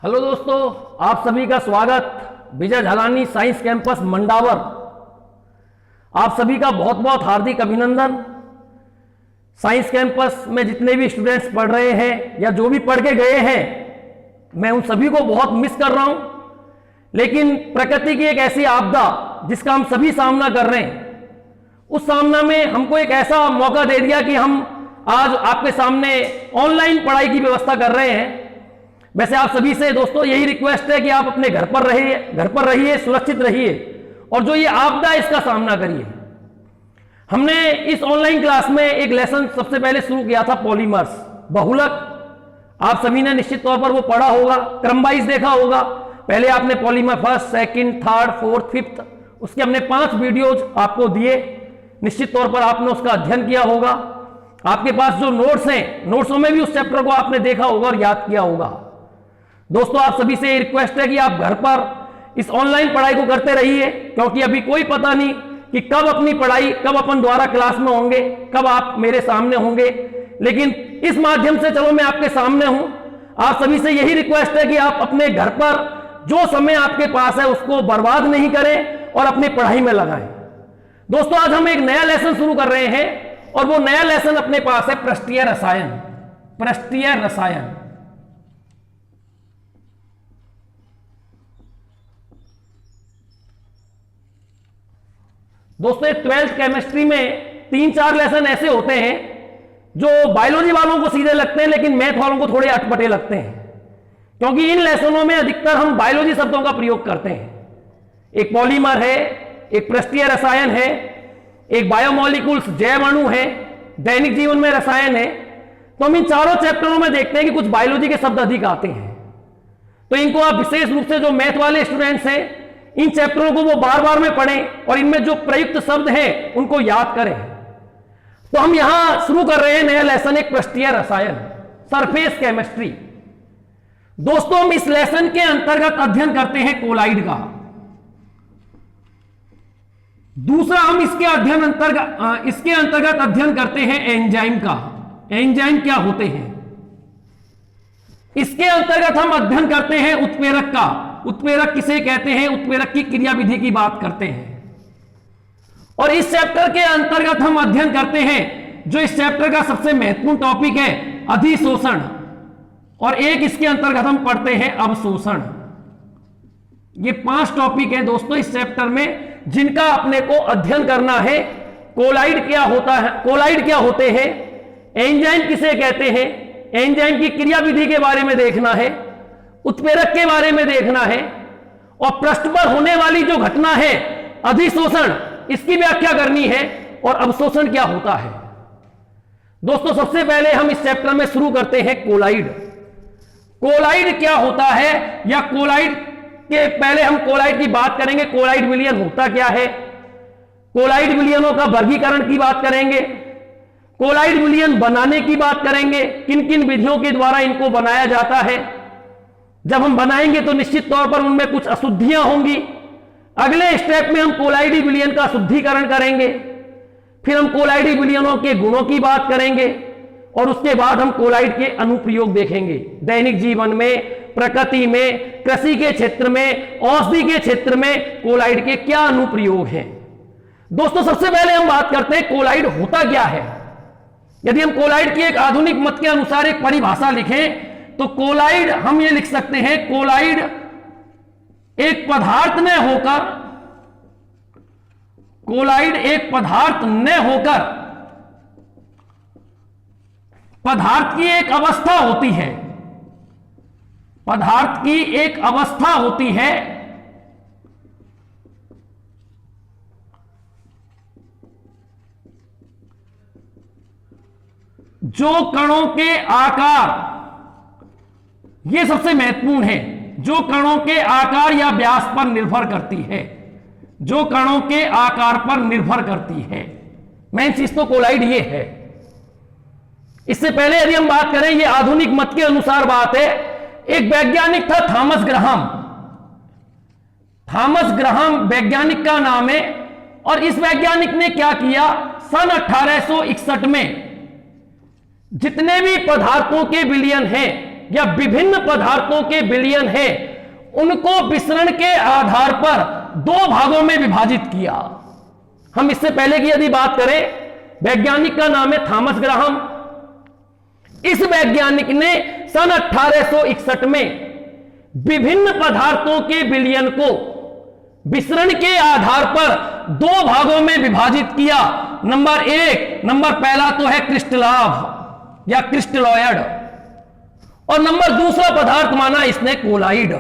Hello दोस्तों, आप सभी का स्वागत विजय झालानी साइंस कैंपस मंडावर। आप सभी का बहुत बहुत हार्दिक अभिनंदन। साइंस कैंपस में जितने भी स्टूडेंट्स पढ़ रहे हैं या जो भी पढ़ के गए हैं, मैं उन सभी को बहुत मिस कर रहा हूं। लेकिन प्रकृति की एक ऐसी आपदा जिसका हम सभी सामना कर रहे हैं, उस सामना में हमको एक ऐसा मौका दे दिया कि हम आज आपके सामने ऑनलाइन पढ़ाई की व्यवस्था कर रहे हैं। वैसे आप सभी से दोस्तों यही रिक्वेस्ट है कि आप अपने घर पर रहिए, सुरक्षित रहिए और जो ये आपदा है इसका सामना करिए। हमने इस ऑनलाइन क्लास में एक लेसन सबसे पहले शुरू किया था, पॉलीमर्स, बहुलक। आप सभी ने निश्चित तौर पर वो पढ़ा होगा, क्रम वाइज देखा होगा। पहले आपने polymer first, second, third, fourth, fifth, उसके हमने 5 वीडियोज आपको दिए। निश्चित तौर पर आपने उसका अध्ययन किया होगा। आपके पास जो नोट्स हैं, नोट्सों में भी उस चैप्टर को आपने देखा होगा और याद किया होगा। दोस्तों आप सभी से रिक्वेस्ट है कि आप घर पर इस ऑनलाइन पढ़ाई को करते रहिए, क्योंकि अभी कोई पता नहीं कि कब अपनी पढ़ाई, कब अपन द्वारा क्लास में होंगे, कब आप मेरे सामने होंगे। लेकिन इस माध्यम से चलो मैं आपके सामने हूं। आप सभी से यही रिक्वेस्ट है कि आप अपने घर पर जो समय आपके पास है उसको बर्बाद नहीं करें और अपनी पढ़ाई में लगाएं। दोस्तों आज हम एक नया लेसन शुरू कर रहे हैं और वो नया लेसन अपने पास है पृष्ठीय रसायन। पृष्ठीय रसायन दोस्तों, 12th केमिस्ट्री में 3-4 लेसन ऐसे होते हैं जो बायोलॉजी वालों को सीधे लगते हैं, लेकिन मैथ वालों को थोड़े अटपटे लगते हैं, क्योंकि इन लेसनों में अधिकतर हम बायोलॉजी शब्दों का प्रयोग करते हैं। एक पॉलीमर है, एक पृष्ठीय रसायन है, एक बायोमोलिक्यूल्स जैव अणु है, दैनिक जीवन में रसायन है। तो हम इन चारों चैप्टरों में देखते हैं कि कुछ बायोलॉजी के शब्द अधिक आते हैं। तो इनको आप विशेष रूप से जो मैथ वाले स्टूडेंट्स हैं, इन चैप्टरों को वो बार बार में पढ़ें और इनमें जो प्रयुक्त शब्द हैं उनको याद करें। तो हम यहां शुरू कर रहे हैं नया लेसन, एक पृष्ठीय रसायन, सरफेस केमिस्ट्री। दोस्तों हम इस लेसन के अंतर्गत अध्ययन करते हैं कोलाइड का। दूसरा हम इसके अंतर्गत अध्ययन करते हैं एंजाइम का। एंजाइम क्या होते हैं? इसके अंतर्गत हम अध्ययन करते हैं उत्प्रेरक का। उत्प्रेरक किसे कहते हैं? उत्प्रेरक की क्रियाविधि की बात करते हैं। और इस चैप्टर के अंतर्गत हम अध्ययन करते हैं जो इस चैप्टर का सबसे महत्वपूर्ण टॉपिक है, अधिशोषण। और एक इसके अंतर्गत हम पढ़ते हैं अवशोषण। ये 5 टॉपिक हैं दोस्तों इस चैप्टर में जिनका अपने को अध्ययन करना है। कोलाइड क्या होता है, कोलाइड क्या होते हैं, एंजाइम किसे कहते हैं, एंजाइम की क्रियाविधि के बारे में देखना है, उत्प्रेरक के बारे में देखना है, और पृष्ठ पर होने वाली जो घटना है अधिशोषण, इसकी व्याख्या करनी है, और अवशोषण क्या होता है। दोस्तों सबसे पहले हम इस चैप्टर में शुरू करते हैं कोलाइड। कोलाइड क्या होता है, या कोलाइड के पहले हम कोलाइड की बात करेंगे। कोलाइड विलयन होता क्या है, कोलाइड विलयनों का वर्गीकरण की बात करेंगे, कोलाइड विलयन बनाने की बात करेंगे, किन किन विधियों के द्वारा इनको बनाया जाता है। जब हम बनाएंगे तो निश्चित तौर पर उनमें कुछ अशुद्धियां होंगी। अगले स्टेप में हम कोलाइडी विलयन का शुद्धिकरण करेंगे, फिर हम कोलाइडी विलयनों के गुणों की बात करेंगे, और उसके बाद हम कोलाइड के अनुप्रयोग देखेंगे। दैनिक जीवन में, प्रकृति में, कृषि के क्षेत्र में, औषधि के क्षेत्र में कोलाइड के क्या अनुप्रयोग हैं। दोस्तों सबसे पहले हम बात करते हैं कोलाइड होता क्या है। यदि हम कोलाइड की एक आधुनिक मत के अनुसार एक परिभाषा लिखें तो कोलाइड हम ये लिख सकते हैं, कोलाइड एक पदार्थ न होकर, कोलाइड एक पदार्थ न होकर पदार्थ की एक अवस्था होती है। पदार्थ की एक अवस्था होती है जो कणों के आकार, यह सबसे महत्वपूर्ण है, जो कणों के आकार या व्यास पर निर्भर करती है, जो कणों के आकार पर निर्भर करती है। मेन चीज तो कोलाइड ये है। इससे पहले यदि हम बात करें, ये आधुनिक मत के अनुसार बात है, एक वैज्ञानिक था थॉमस ग्राहम। थॉमस ग्राहम वैज्ञानिक का नाम है, और इस वैज्ञानिक ने क्या किया, सन 1861 में जितने भी पदार्थों के विलयन हैं या विभिन्न पदार्थों के विलयन है उनको विसरण के आधार पर दो भागों में विभाजित किया। हम इससे पहले की यदि बात करें, वैज्ञानिक का नाम है थॉमस ग्राहम। इस वैज्ञानिक ने सन 1861 में विभिन्न पदार्थों के विलयन को विसरण के आधार पर दो भागों में विभाजित किया। नंबर पहला तो है क्रिस्टलाभ या क्रिस्टलॉयड, और नंबर दूसरा पदार्थ माना इसने कोलाइड।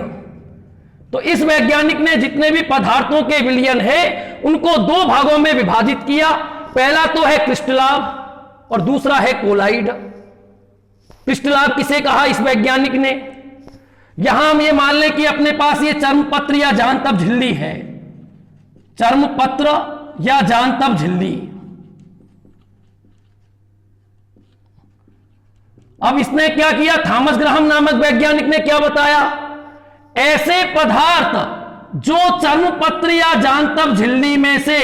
तो इस वैज्ञानिक ने जितने भी पदार्थों के विलयन है उनको दो भागों में विभाजित किया। पहला तो है क्रिस्टलाभ और दूसरा है कोलाइड। क्रिस्टलाभ किसे कहा इस वैज्ञानिक ने? यहां हम ये मान लें कि अपने पास ये चर्मपत्र या जांतव झिल्ली है, चर्मपत्र या जांतव झिल्ली। अब इसने क्या किया, थॉमस ग्राहम नामक वैज्ञानिक ने क्या बताया, ऐसे पदार्थ जो चर्मपत्र या जांतव झिल्ली में से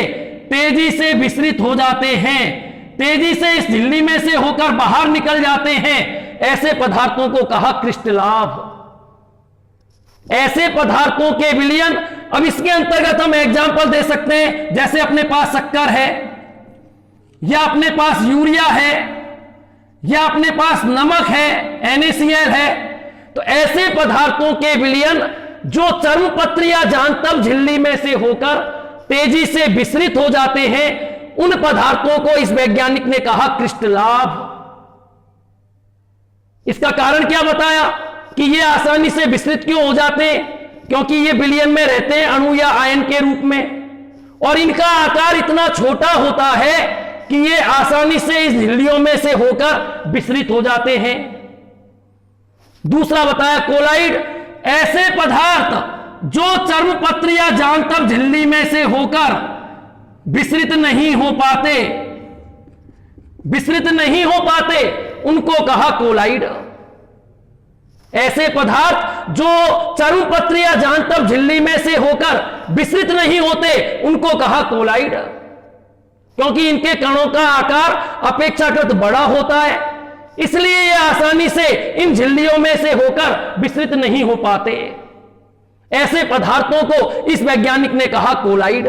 तेजी से विसरित हो जाते हैं, तेजी से इस झिल्ली में से होकर बाहर निकल जाते हैं, ऐसे पदार्थों को कहा क्रिस्टलाभ। ऐसे पदार्थों के विलयन, अब इसके अंतर्गत हम एग्जांपल दे सकते हैं, जैसे अपने पास शक्कर है, या अपने पास यूरिया है, या अपने पास नमक है, NaCl है। तो ऐसे पदार्थों के विलयन जो चर्मपत्र या जांतव झिल्ली में से होकर तेजी से विसरित हो जाते हैं, उन पदार्थों को इस वैज्ञानिक ने कहा क्रिस्टलाभ। इसका कारण क्या बताया कि ये आसानी से विसरित क्यों हो जाते हैं? क्योंकि ये विलयन में रहते हैं अणु या आयन के रूप में, और इनका आकार इतना छोटा होता है कि ये आसानी से इस झिल्लियों में से होकर विसरित हो जाते हैं। दूसरा बताया कोलाइड, ऐसे पदार्थ जो चर्मपत्र या जांतव झिल्ली में से होकर विसरित नहीं हो पाते, उनको कहा कोलाइड। ऐसे पदार्थ जो चर्मपत्र या जांतव झिल्ली में से होकर विसरित नहीं होते, उनको कहा कोलाइड, क्योंकि इनके कणों का आकार अपेक्षाकृत बड़ा होता है, इसलिए ये आसानी से इन झिल्लियों में से होकर विसरित नहीं हो पाते। ऐसे पदार्थों को इस वैज्ञानिक ने कहा कोलाइड।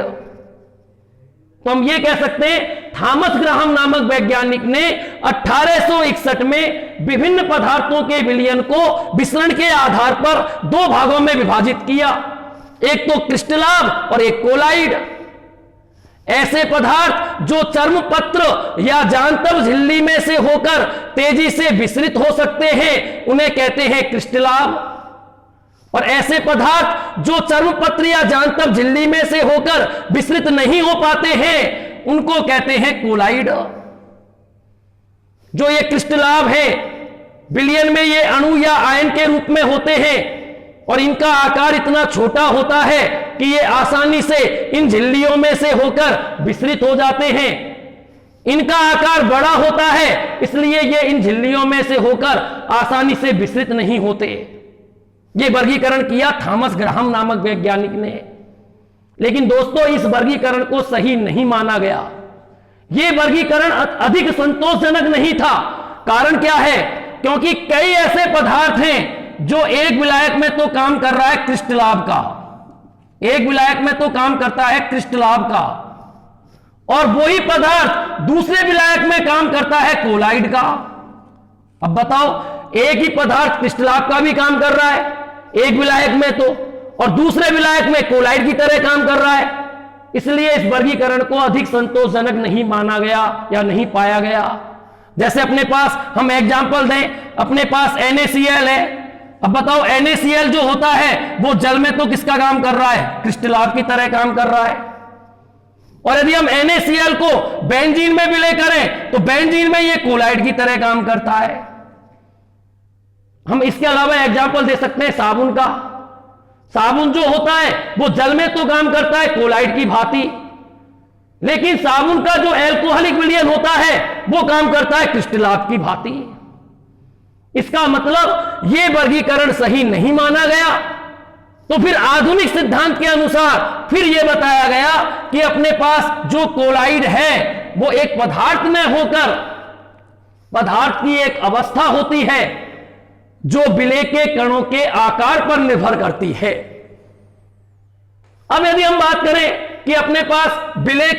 तो हम ये कह सकते हैं थॉमस ग्राहम नामक वैज्ञानिक ने 1861 में विभिन्न पदार्थों के विलयन को विसरण के आधार पर दो भागों में विभाजित किया, एक तो क्रिस्टलाभ और एक कोलाइड। ऐसे पदार्थ जो चर्मपत्र या जांतव झिल्ली में से होकर तेजी से विसरित हो सकते हैं, उन्हें कहते हैं क्रिस्टलाभ, और ऐसे पदार्थ जो चर्मपत्र या जांतव झिल्ली में से होकर विसरित नहीं हो पाते हैं, उनको कहते हैं कोलाइड। जो ये क्रिस्टलाभ है, विलयन में ये अणु या आयन के रूप में होते हैं, और इनका आकार इतना छोटा होता है कि ये आसानी से इन झिल्लियों में से होकर विसरित हो जाते हैं। इनका आकार बड़ा होता है, इसलिए ये इन झिल्लियों में से होकर आसानी से विसरित नहीं होते। ये वर्गीकरण किया थॉमस ग्राहम नामक वैज्ञानिक ने। लेकिन दोस्तों, इस वर्गीकरण को सही नहीं माना गया। यह वर्गीकरण अधिक संतोषजनक नहीं था। कारण क्या है? क्योंकि कई ऐसे पदार्थ हैं जो एक विलायक में तो काम कर रहा है क्रिस्टलाभ का, एक विलायक में तो काम करता है क्रिस्टलाभ का, और वही पदार्थ दूसरे विलायक में काम करता है कोलाइड का। अब बताओ, एक ही पदार्थ क्रिस्टलाभ का भी काम कर रहा है एक विलायक में तो, और दूसरे विलायक में कोलाइड की तरह काम कर रहा है। इसलिए इस वर्गीकरण को अधिक संतोषजनक नहीं माना गया या नहीं पाया गया। जैसे अपने पास हम एग्जांपल दें, अपने पास NaCl है। अब बताओ, NaCl जो होता है वो जल में तो किसका काम कर रहा है? क्रिस्टलाभ की तरह काम कर रहा है। और यदि हम NaCl को बेंजीन में विलय करें तो बेंजीन में ये कोलाइड की तरह काम करता है। हम इसके अलावा एग्जांपल दे सकते हैं साबुन का। साबुन जो होता है वो जल में तो काम करता है कोलाइड की भांति, लेकिन साबुन का जो एल्कोहलिक विलयन होता है वो काम करता है क्रिस्टलाभ की भांति। इसका मतलब ये वर्गीकरण सही नहीं माना गया। तो फिर आधुनिक सिद्धांत के अनुसार फिर यह बताया गया कि अपने पास जो कोलाइड है वो एक पदार्थ में होकर, पदार्थ की एक अवस्था होती है जो विलेय के कणों के आकार पर निर्भर करती है। अब यदि हम बात करें कि अपने पास विलेय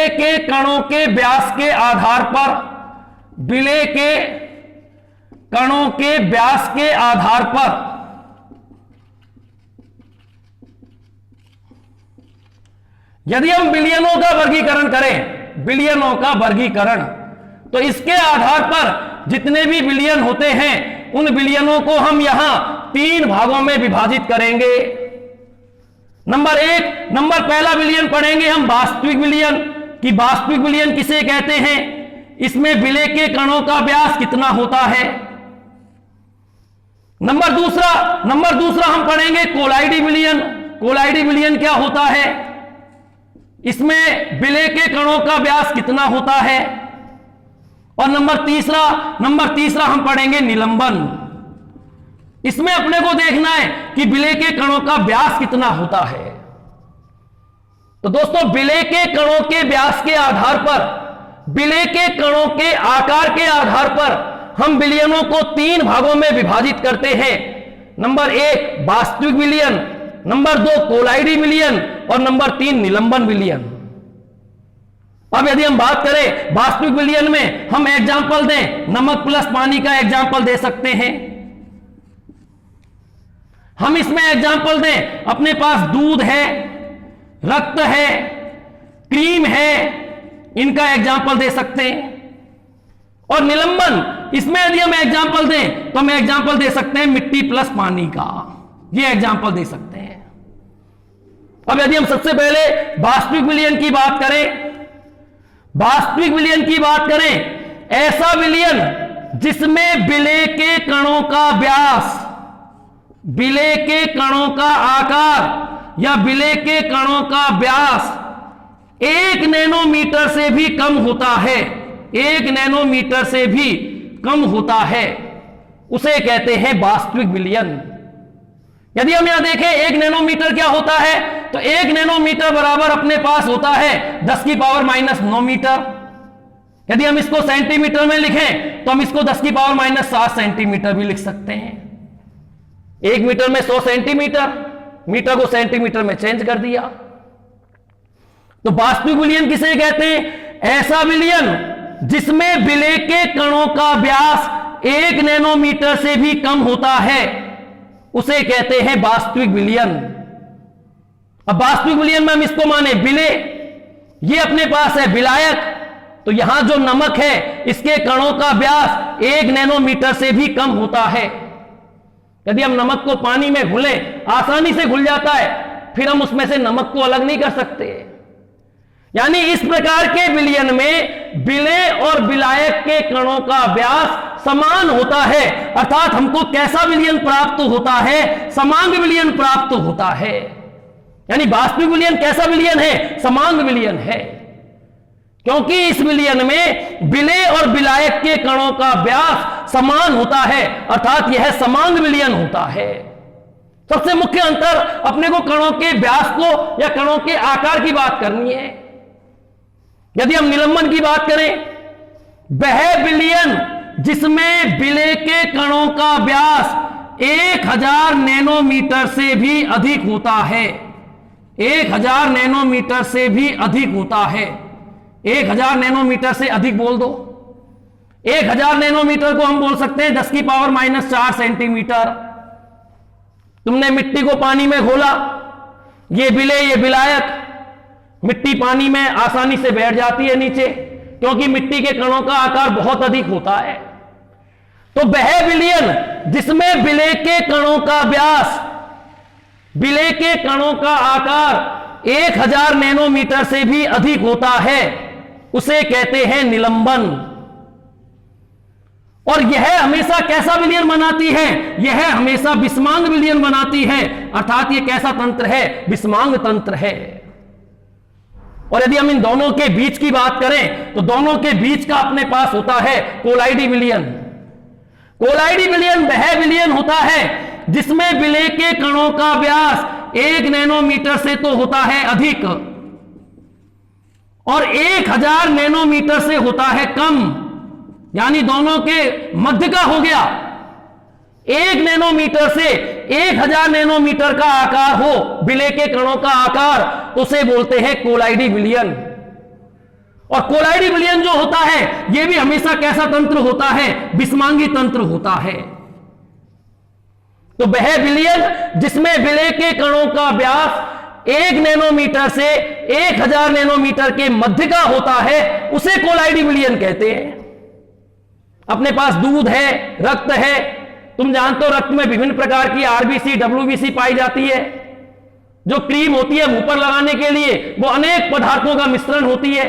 के कणों के व्यास के आधार पर, विलेय के कणों के व्यास के आधार पर यदि हम विलयनों का वर्गीकरण करें, विलयनों का वर्गीकरण, तो इसके आधार पर जितने भी विलयन होते हैं उन विलयनों को हम यहां 3 भागों में विभाजित करेंगे। नंबर पहला विलयन पढ़ेंगे हम वास्तविक विलयन, कि वास्तविक विलयन किसे कहते हैं, इसमें विलेय के कणों का व्यास कितना होता है। नंबर दूसरा हम पढ़ेंगे कोलाइडी विलयन। कोलाइडी विलयन क्या होता है, इसमें विलेय के कणों का व्यास कितना होता है। और नंबर तीसरा हम पढ़ेंगे निलंबन। इसमें अपने को देखना है कि विलेय के कणों का व्यास कितना होता है। तो दोस्तों, विलेय के कणों के व्यास के आधार पर, विलेय के कणों के आकार के आधार पर हम विलयनों को 3 भागों में विभाजित करते हैं। नंबर 1 वास्तविक विलयन, नंबर 2 कोलाइडी विलयन और नंबर 3 निलंबन विलयन। अब यदि हम बात करें वास्तविक विलयन में, हम एग्जाम्पल दें, नमक प्लस पानी का एग्जाम्पल दे सकते हैं। हम इसमें एग्जाम्पल दें, अपने पास दूध है, रक्त है, क्रीम है, इनका एग्जाम्पल दे सकते हैं। और निलंबन, इसमें यदि हम एग्जाम्पल दें तो हम एग्जाम्पल दे सकते हैं मिट्टी प्लस पानी का, ये एग्जाम्पल दे सकते हैं। अब यदि हम सबसे पहले वास्तविक विलयन की बात करें, वास्तविक विलयन की बात करें, ऐसा विलयन जिसमें विलेय के कणों का व्यास, विलेय के कणों का आकार या विलेय के कणों का व्यास 1 नैनोमीटर से भी कम होता है, 1 नैनोमीटर से भी कम होता है, उसे कहते हैं वास्तविक विलयन। यदि हम यहां देखें 1 नैनोमीटर क्या होता है, तो 1 नैनोमीटर बराबर अपने पास होता है 10 की पावर माइनस 9 मीटर। यदि हम इसको सेंटीमीटर में लिखें तो हम इसको 10 की पावर माइनस 7 सेंटीमीटर भी लिख सकते हैं। 1 मीटर में 100 सेंटीमीटर, मीटर को सेंटीमीटर में चेंज कर दिया। तो वास्तविक विलयन किसे कहते हैं, ऐसा विलयन जिसमें विलेय के कणों का व्यास 1 नैनोमीटर से भी कम होता है, उसे कहते हैं वास्तविक विलयन। अब वास्तविक विलयन में हम इसको माने विलेय, ये अपने पास है विलायक, तो यहां जो नमक है इसके कणों का व्यास 1 नैनोमीटर से भी कम होता है। यदि हम नमक को पानी में घुलें, आसानी से घुल जाता है, फिर हम उसमें से नमक को अलग नहीं कर सकते। यानी इस प्रकार के विलयन में विलेय और विलायक के कणों का व्यास समान होता है, अर्थात हमको कैसा विलयन प्राप्त होता है, समांग विलयन प्राप्त होता है। यानी वास्तविक विलयन कैसा विलयन है, समांग विलयन है, क्योंकि इस विलयन में विलेय और विलायक के कणों का व्यास समान होता है, अर्थात यह समांग विलयन होता है। सबसे मुख्य अंतर, अपने को कणों के व्यास को या कणों के आकार की बात करनी है। यदि हम निलंबन की बात करें, वह विलयन जिसमें विलेय के कणों का व्यास 1000 नैनोमीटर से भी अधिक होता है, 1000 नैनोमीटर से भी अधिक होता है। 1000 नैनोमीटर से अधिक बोल दो, 1000 नैनोमीटर को हम बोल सकते हैं 10 की पावर माइनस 4 सेंटीमीटर। तुमने मिट्टी को पानी में घोला, ये विलेय ये विलायक, मिट्टी पानी में आसानी से बैठ जाती है नीचे, क्योंकि मिट्टी के कणों का आकार बहुत अधिक होता है। तो वह विलयन जिसमें विलेय के कणों का व्यास, विलेय के कणों का आकार 1000 नैनोमीटर से भी अधिक होता है, उसे कहते हैं निलंबन। और यह हमेशा कैसा विलयन बनाती है, यह हमेशा विषमांग विलयन बनाती है, अर्थात यह कैसा तंत्र है, विषमांग तंत्र है। और यदि हम इन दोनों के बीच की बात करें, तो दोनों के बीच का अपने पास होता है कोलाइडी विलयन। कोलाइडी विलयन वह विलयन होता है जिसमें विलेय के कणों का व्यास 1 नैनोमीटर से तो होता है अधिक और 1000 नैनोमीटर से होता है कम, यानी दोनों के मध्य का हो गया। 1 नैनोमीटर से 1000 नैनोमीटर का आकार हो विलय के कणों का आकार, तो उसे बोलते हैं कोलाइडी विलयन। और कोलाइडी विलयन जो होता है यह भी हमेशा कैसा तंत्र होता है? विषमांगी तंत्र होता है। तो वह विलयन जिसमें विलय के कणों का व्यास 1 नैनोमीटर से 1000 नैनोमीटर के मध्य का होता है, उसे कोलाइडी विलयन कहते हैं। अपने पास दूध है, रक्त है, तुम जानते हो रक्त में विभिन्न प्रकार की आरबीसी, डब्ल्यूबीसी पाई जाती है। जो क्रीम होती है मुंह पर लगाने के लिए, वो अनेक पदार्थों का मिश्रण होती है।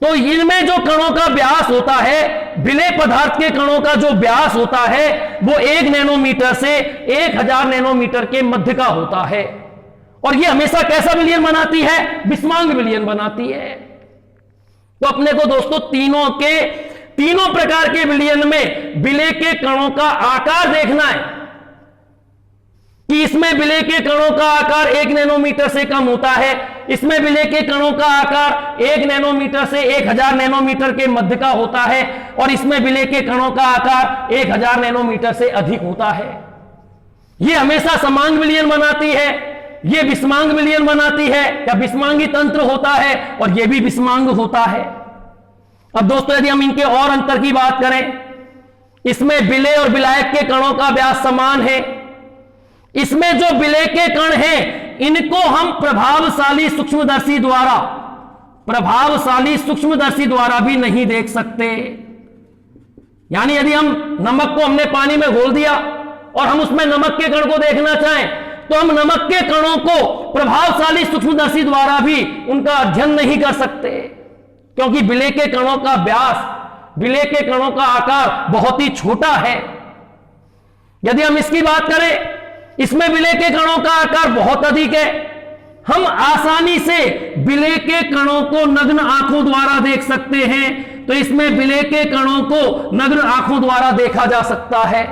तो इनमें जो कणों का व्यास होता है, विलय पदार्थ के कणों का जो व्यास होता है, वो 1 नैनोमीटर से 1000 नैनोमीटर के मध्य का होता है। और ये हमेशा कैसा विलयन बनाती है? विषमांग विलयन बनाती है। तो अपने को दोस्तों तीनों प्रकार के विलयन में विलय के कणों का आकार देखना है कि इसमें विलय के कणों का आकार 1 नैनोमीटर से कम होता है, इसमें विलय के कणों का आकार 1 नैनोमीटर से 1000 नैनोमीटर के मध्य का होता है, और इसमें विलय के कणों का आकार 1000 नैनोमीटर से अधिक होता है। यह हमेशा समांग विलयन बनाती है, यह विषमांग विलयन बनाती है, या विषमांगी तंत्र होता है, और यह भी विषमांग होता है। अब दोस्तों यदि हम इनके और अंतर की बात करें, इसमें विलय और विलायक के कणों का व्यास समान है। इसमें जो विलय के कण हैं, इनको हम प्रभावशाली सूक्ष्मदर्शी द्वारा भी नहीं देख सकते। यानी यदि हम नमक को हमने पानी में घोल दिया और हम उसमें नमक के कण को देखना चाहें, तो हम नमक के कणों को प्रभावशाली सूक्ष्मदर्शी द्वारा भी उनका अध्ययन नहीं कर सकते, क्योंकि विलय के कणों का व्यास, विलय के कणों का आकार बहुत ही छोटा है। यदि हम इसकी बात करें, इसमें विलय के कणों का आकार बहुत अधिक है। हम आसानी से विलय के कणों को नग्न आंखों द्वारा देख सकते हैं, तो इसमें विलय के कणों को नग्न आंखों द्वारा देखा जा सकता है।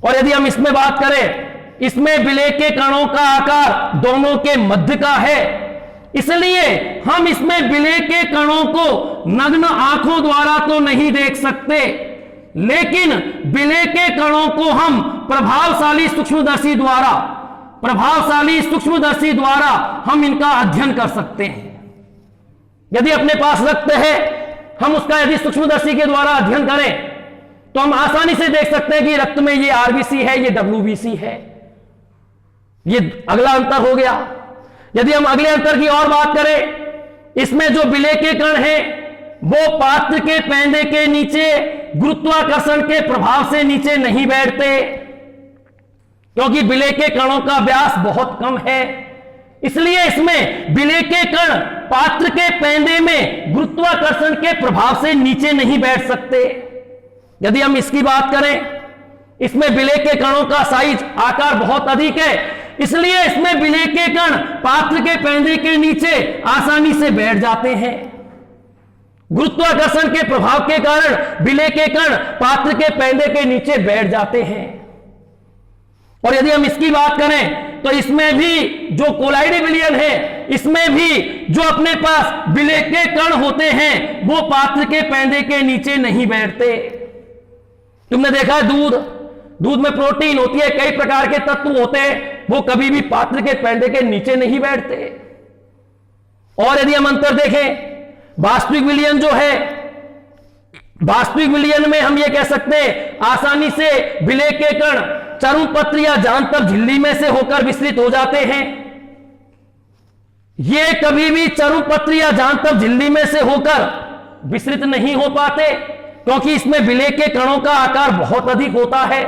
और यदि हम इसमें बात करें, इसमें विलय के कणों का आकार दोनों के मध्य का है, इसलिए हम इसमें विलय के कणों को नग्न आंखों द्वारा तो नहीं देख सकते, लेकिन विलय के कणों को हम प्रभावशाली सूक्ष्मदर्शी द्वारा हम इनका अध्ययन कर सकते हैं। यदि अपने पास रक्त है, हम उसका यदि सूक्ष्मदर्शी के द्वारा अध्ययन करें, तो हम आसानी से देख सकते हैं कि रक्त में ये आरबीसी है, ये डब्ल्यूबीसी है। ये अगला अंतर हो गया। यदि हम अगले अंतर की और बात करें, इसमें जो विलय के कण हैं, वो पात्र के पैंदे के नीचे गुरुत्वाकर्षण के प्रभाव से नीचे नहीं बैठते, क्योंकि विलय के कणों का व्यास बहुत कम है। इसलिए इसमें विलय के कण पात्र के पैंदे में गुरुत्वाकर्षण के प्रभाव से नीचे नहीं बैठ सकते। यदि हम इसकी बात करें, इसमें विलय के कणों का साइज, आकार बहुत अधिक है, इसलिए इसमें विलय के कण पात्र के पैंदे के नीचे आसानी से बैठ जाते हैं। गुरुत्वाकर्षण के प्रभाव के कारण विलय के कण पात्र के पैंदे के नीचे बैठ जाते हैं। और यदि हम इसकी बात करें, तो इसमें भी जो कोलाइडी विलयन है, इसमें भी जो अपने पास विलय के कण होते हैं, वो पात्र के पैंदे के नीचे नहीं बैठते। तुमने देखा है दूध में प्रोटीन होती है, कई प्रकार के तत्व होते हैं, वो कभी भी पात्र के पैंदे के नीचे नहीं बैठते। और यदि हम अंतर देखें, वास्तविक विलयन जो है, वास्तविक विलयन में हम ये कह सकते हैं, आसानी से विलय के कण चर्मपत्र या जांतव झिल्ली में से होकर विस्तृत हो जाते हैं। ये कभी भी चर्मपत्र या जांतव झिल्ली में से होकर विस्तृत नहीं हो पाते, क्योंकि इसमें विलय के कणों का आकार बहुत अधिक होता है।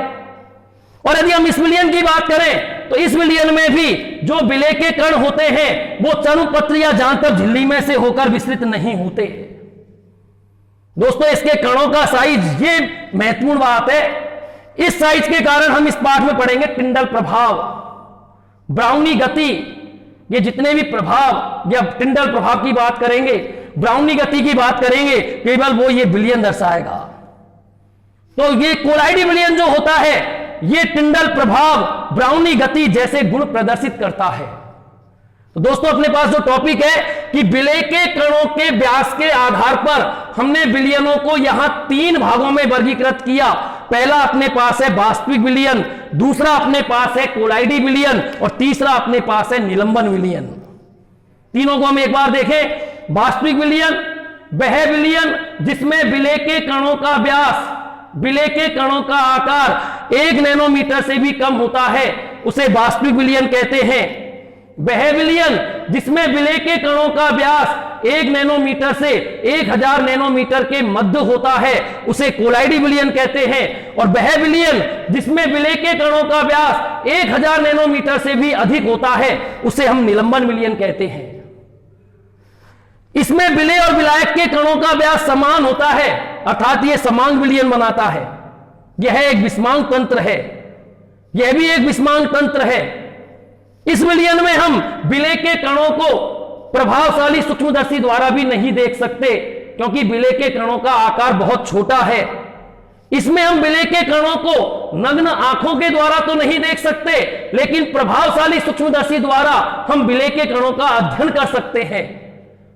और यदि हम इस विलयन की बात करें, तो इस विलयन में भी जो विलय के कण होते हैं, वो चर्मपत्र या जांतव झिल्ली में से होकर विस्तृत नहीं होते। दोस्तों, इसके कणों का साइज, ये महत्वपूर्ण बात है। इस साइज के कारण हम इस पाठ में पढ़ेंगे टिंडल प्रभाव, ब्राउनी गति। ये जितने भी प्रभाव या टिंडल प्रभाव की बात करेंगे, ब्राउनी गति की बात करेंगे, केवल वो ये विलयन दर्शाएगा। तो ये कोलाइडी विलयन जो होता है, ये टिंडल प्रभाव, ब्राउनी गति जैसे गुण प्रदर्शित करता है। तो दोस्तों अपने पास जो टॉपिक है कि विलय के कणों के व्यास के आधार पर हमने विलयनों को यहां 3 भागों में वर्गीकृत किया। पहला अपने पास है वास्तविक विलयन, दूसरा अपने पास है कोलाइडी विलयन और तीसरा अपने पास है निलंबन विलयन। तीनों को हम एक बार देखें। वास्तविक विलयन वह विलयन जिसमें विलय के कणों का व्यास, विलय के कणों का आकार 1 नैनोमीटर से भी कम होता है, उसे वास्तविक विलयन कहते हैं। वह विलयन जिसमें विलय के कणों का व्यास 1 नैनोमीटर से 1000 नैनोमीटर के मध्य होता है, उसे कोलाइडी विलयन कहते हैं। और वह विलयन जिसमें विलय के कणों का व्यास 1000 नैनोमीटर से भी अधिक होता है, उसे हम निलंबन विलयन कहते हैं। इसमें विलय और विलायक के कणों का व्यास समान होता है, अर्थात यह समांग विलयन बनाता है। यह एक विषमांग तंत्र है, यह भी एक विषमांग तंत्र है। इस विलयन में हम विलय के कणों को प्रभावशाली सूक्ष्मदर्शी द्वारा भी नहीं देख सकते, क्योंकि विलय के कणों का आकार बहुत छोटा है। इसमें हम विलय के कणों को नग्न आंखों के द्वारा तो नहीं देख सकते, लेकिन प्रभावशाली सूक्ष्मदर्शी द्वारा हम विलय के कणों का अध्ययन कर सकते हैं।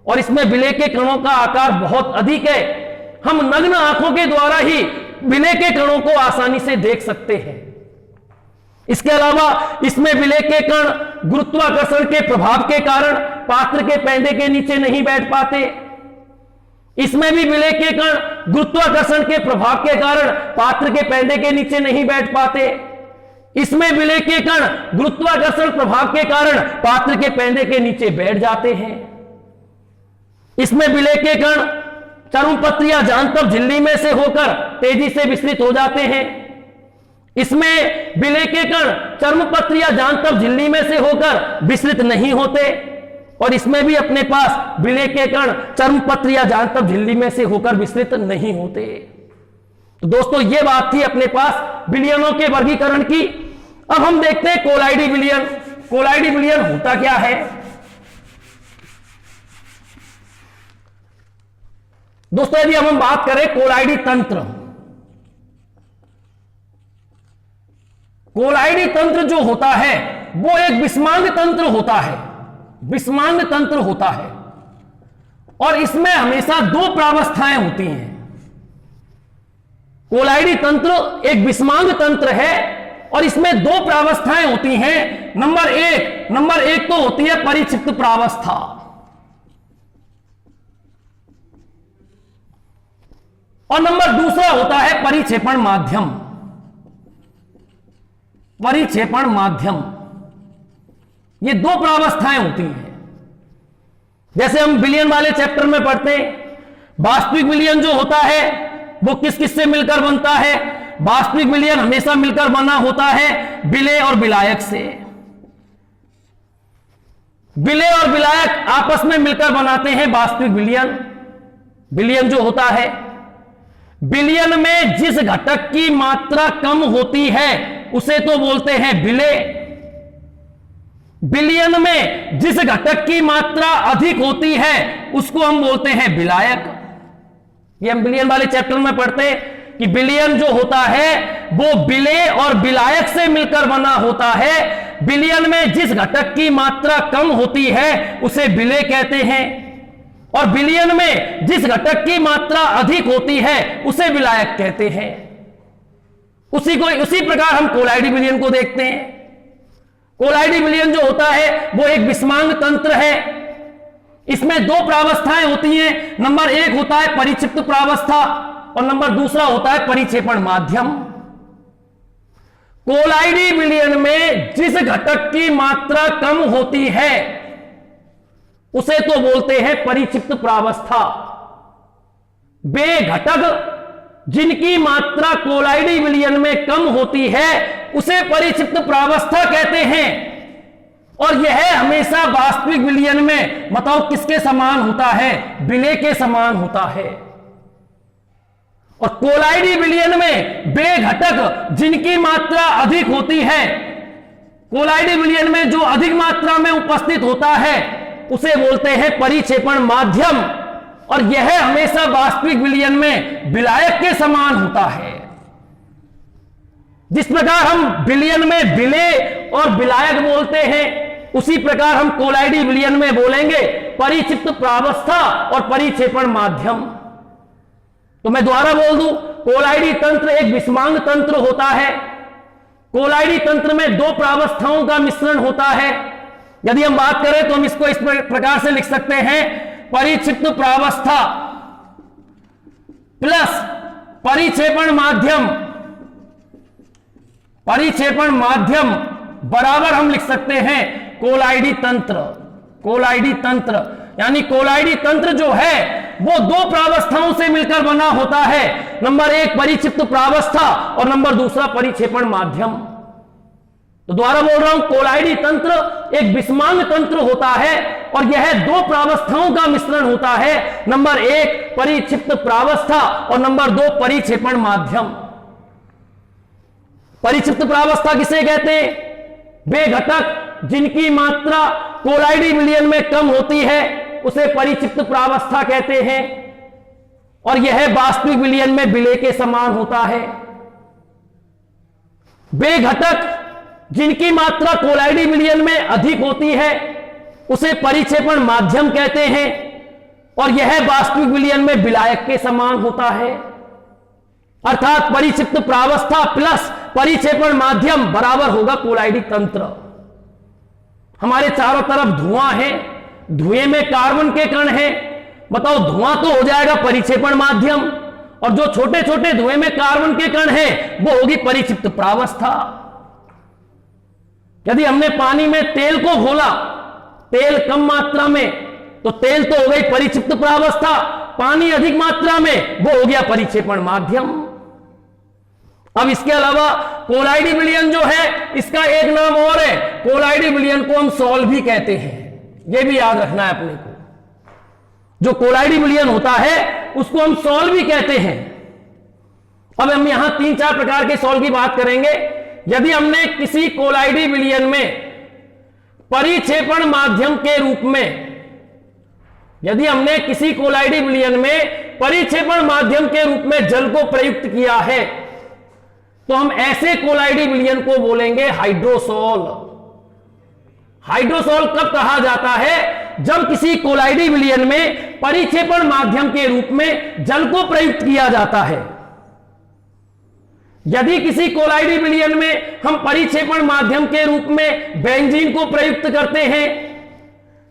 और इसमें विलय के कणों का आकार बहुत अधिक है, हम नग्न आंखों के द्वारा ही विलय के कणों को आसानी से देख सकते हैं। इसके अलावा इसमें विलय के कण गुरुत्वाकर्षण के प्रभाव के कारण पात्र के पैंधे के नीचे नहीं बैठ पाते। इसमें भी विलय के कण गुरुत्वाकर्षण के प्रभाव के कारण पात्र के पैंधे के नीचे नहीं बैठ पाते। इसमें विलय के कण गुरुत्वाकर्षण प्रभाव के कारण पात्र के पैंधे के नीचे बैठ जाते हैं। इसमें विलय के कण चर्मपत्र या जांतव झिल्ली में से होकर तेजी से विस्तृत हो जाते हैं। इसमें विलय के कण चर्मपत्र या जांतव झिल्ली में से होकर विस्तृत नहीं होते। और इसमें भी अपने पास विलय के कण चर्मपत्र या जांतव झिल्ली में से होकर विस्तृत नहीं होते। तो दोस्तों ये बात थी अपने पास विलयनों के वर्गीकरण की। अब हम देखते हैं कोलाइडी विलयन। कोलाइडी विलयन होता क्या है? दोस्तों यदि हम बात करें कोलाइडी तंत्र, कोलाइडी तंत्र जो होता है वो एक विषमांग तंत्र होता है, विषमांग तंत्र होता है। और इसमें हमेशा 2 प्रावस्थाएं होती हैं। कोलाइडी तंत्र एक विषमांग तंत्र है और इसमें 2 प्रावस्थाएं होती हैं। नंबर एक तो होती है परिक्षिप्त प्रावस्था, और नंबर दूसरा होता है परिक्षेपण माध्यम। परिक्षेपण माध्यम, ये 2 प्रावस्थाएं होती हैं। जैसे हम विलयन वाले चैप्टर में पढ़ते हैं, वास्तविक विलयन जो होता है वो किस किस से मिलकर बनता है? वास्तविक विलयन हमेशा मिलकर बना होता है विलय और विलायक से। विलय और विलायक आपस में मिलकर बनाते हैं वास्तविक विलयन। विलयन जो होता है, विलयन में जिस घटक की मात्रा कम होती है उसे तो बोलते हैं विलय। विलयन में जिस घटक की मात्रा अधिक होती है उसको हम बोलते हैं विलायक। ये हम विलयन वाले चैप्टर में पढ़ते हैं कि विलयन जो होता है वो विलय और विलायक से मिलकर बना होता है। विलयन में जिस घटक की मात्रा कम होती है उसे विलय कहते हैं, और विलयन में जिस घटक की मात्रा अधिक होती है उसे विलायक कहते हैं। उसी प्रकार हम कोलाइडी विलयन को देखते हैं। कोलाइडी विलयन जो होता है वो एक विषमांग तंत्र है। इसमें 2 प्रावस्थाएं होती हैं। नंबर 1 होता है परिक्षिप्त प्रावस्था और नंबर दूसरा होता है परिक्षेपण माध्यम। कोलाइडी विलयन में जिस घटक की मात्रा कम होती है उसे तो बोलते हैं परिक्षिप्त प्रावस्था। वे घटक जिनकी मात्रा कोलाइडी विलयन में कम होती है उसे परिक्षिप्त प्रावस्था कहते हैं। और यह हमेशा वास्तविक विलयन में बताओ किसके समान होता है? विलय के समान होता है। और कोलाइडी विलयन में वे घटक जिनकी मात्रा अधिक होती है, कोलाइडी विलयन में जो अधिक मात्रा में उपस्थित होता है उसे बोलते हैं परिक्षेपण माध्यम। और यह हमेशा वास्तविक विलयन में विलायक के समान होता है। जिस प्रकार हम विलयन में विलय और विलायक बोलते हैं उसी प्रकार हम कोलाइडी विलयन में बोलेंगे परिक्षिप्त प्रावस्था और परिक्षेपण माध्यम। तो मैं दोबारा बोल दूं, कोलाइडी तंत्र एक विषमांग तंत्र होता है। कोलाइडी तंत्र में दो प्रावस्थाओं का मिश्रण होता है। यदि हम बात करें तो हम इसको इस प्रकार से लिख सकते हैं, परिक्षिप्त प्रावस्था प्लस परिक्षेपण माध्यम, परिक्षेपण माध्यम बराबर हम लिख सकते हैं कोलाइडी तंत्र। कोलाइडी तंत्र यानी कोलाइडी तंत्र जो है वो दो प्रावस्थाओं से मिलकर बना होता है। नंबर एक परिक्षिप्त प्रावस्था और नंबर दूसरा परिक्षेपण माध्यम। तो दोबारा बोल रहा हूं, कोलाइडी तंत्र एक विषमांग तंत्र होता है और यह दो प्रावस्थाओं का मिश्रण होता है। नंबर एक परिक्षिप्त प्रावस्था और नंबर दो परिक्षेपण माध्यम। परिक्षिप्त प्रावस्था किसे कहते हैं? वे घटक जिनकी मात्रा कोलाइडी विलयन में कम होती है उसे परिक्षिप्त प्रावस्था कहते हैं और यह वास्तविक विलयन में विलय के समान होता है। वे घटक जिनकी मात्रा कोलाइडी विलयन में अधिक होती है उसे परिक्षेपण माध्यम कहते हैं और यह वास्तविक विलयन में विलायक के समान होता है। अर्थात परिक्षिप्त प्रावस्था प्लस परिक्षेपण माध्यम बराबर होगा कोलाइडी तंत्र। हमारे चारों तरफ धुआं है, धुएं में कार्बन के कण हैं, बताओ धुआं तो हो जाएगा परिक्षेपण माध्यम और जो छोटे छोटे धुएं में कार्बन के कण हैं वो होगी परिक्षिप्त प्रावस्था। यदि हमने पानी में तेल को घोला, तेल कम मात्रा में, तो तेल तो हो गई परिक्षिप्त प्रावस्था, पानी अधिक मात्रा में वो हो गया परिक्षेपण माध्यम। अब इसके अलावा कोलाइडी विलयन जो है इसका एक नाम और है, कोलाइडी विलयन को हम सॉल्व भी कहते हैं। यह भी याद रखना है अपने को, जो कोलाइडी विलयन होता है उसको हम सॉल्व भी कहते हैं। अब हम यहां 3-4 प्रकार के सॉल्व की बात करेंगे। यदि हमने किसी कोलाइडी विलयन में परिक्षेपण माध्यम के रूप में, यदि हमने किसी कोलाइडी विलयन में परिक्षेपण माध्यम के रूप में जल को प्रयुक्त किया है तो हम ऐसे कोलाइडी विलयन को बोलेंगे हाइड्रोसॉल। हाइड्रोसॉल कब कहा जाता है? जब किसी कोलाइडी विलयन में परिक्षेपण माध्यम के रूप में जल को प्रयुक्त किया जाता है। यदि किसी कोलाइडी विलयन में हम परिक्षेपण माध्यम के रूप में बेंजीन को प्रयुक्त करते हैं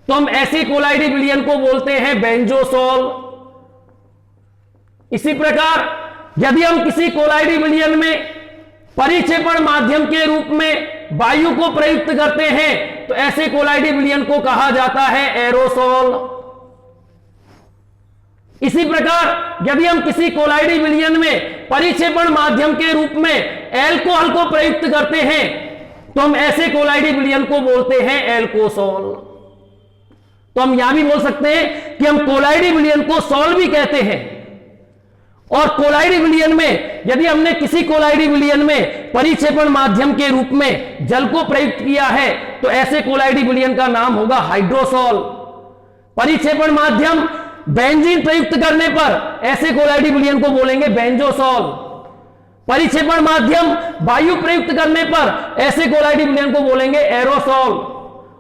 तो हम ऐसे कोलाइडी विलयन को बोलते हैं बेंजोसॉल। इसी प्रकार यदि हम किसी कोलाइडी विलयन में परिक्षेपण माध्यम के रूप में वायु को प्रयुक्त करते हैं तो ऐसे कोलाइडी विलयन को कहा जाता है एरोसॉल। इसी प्रकार यदि हम किसी कोलाइडी विलयन में परिक्षेपण माध्यम के रूप में एल्कोहल को प्रयुक्त करते हैं तो हम ऐसे कोलाइडी विलयन को बोलते हैं एल्कोसॉल। तो हम यहां भी बोल सकते हैं कि हम कोलाइडी विलयन को सॉल भी कहते हैं। और कोलाइडी विलयन में यदि हमने किसी कोलाइडी विलयन में परिक्षेपण माध्यम के रूप में जल को प्रयुक्त किया है तो ऐसे कोलाइडी विलयन का नाम होगा हाइड्रोसॉल। परिक्षेपण माध्यम बेंजीन प्रयुक्त करने पर ऐसे कोलाइडी विलयन को बोलेंगे बेंजोसॉल। परिक्षेपण माध्यम वायु प्रयुक्त करने पर ऐसे कोलाइडी विलयन को बोलेंगे एरोसॉल।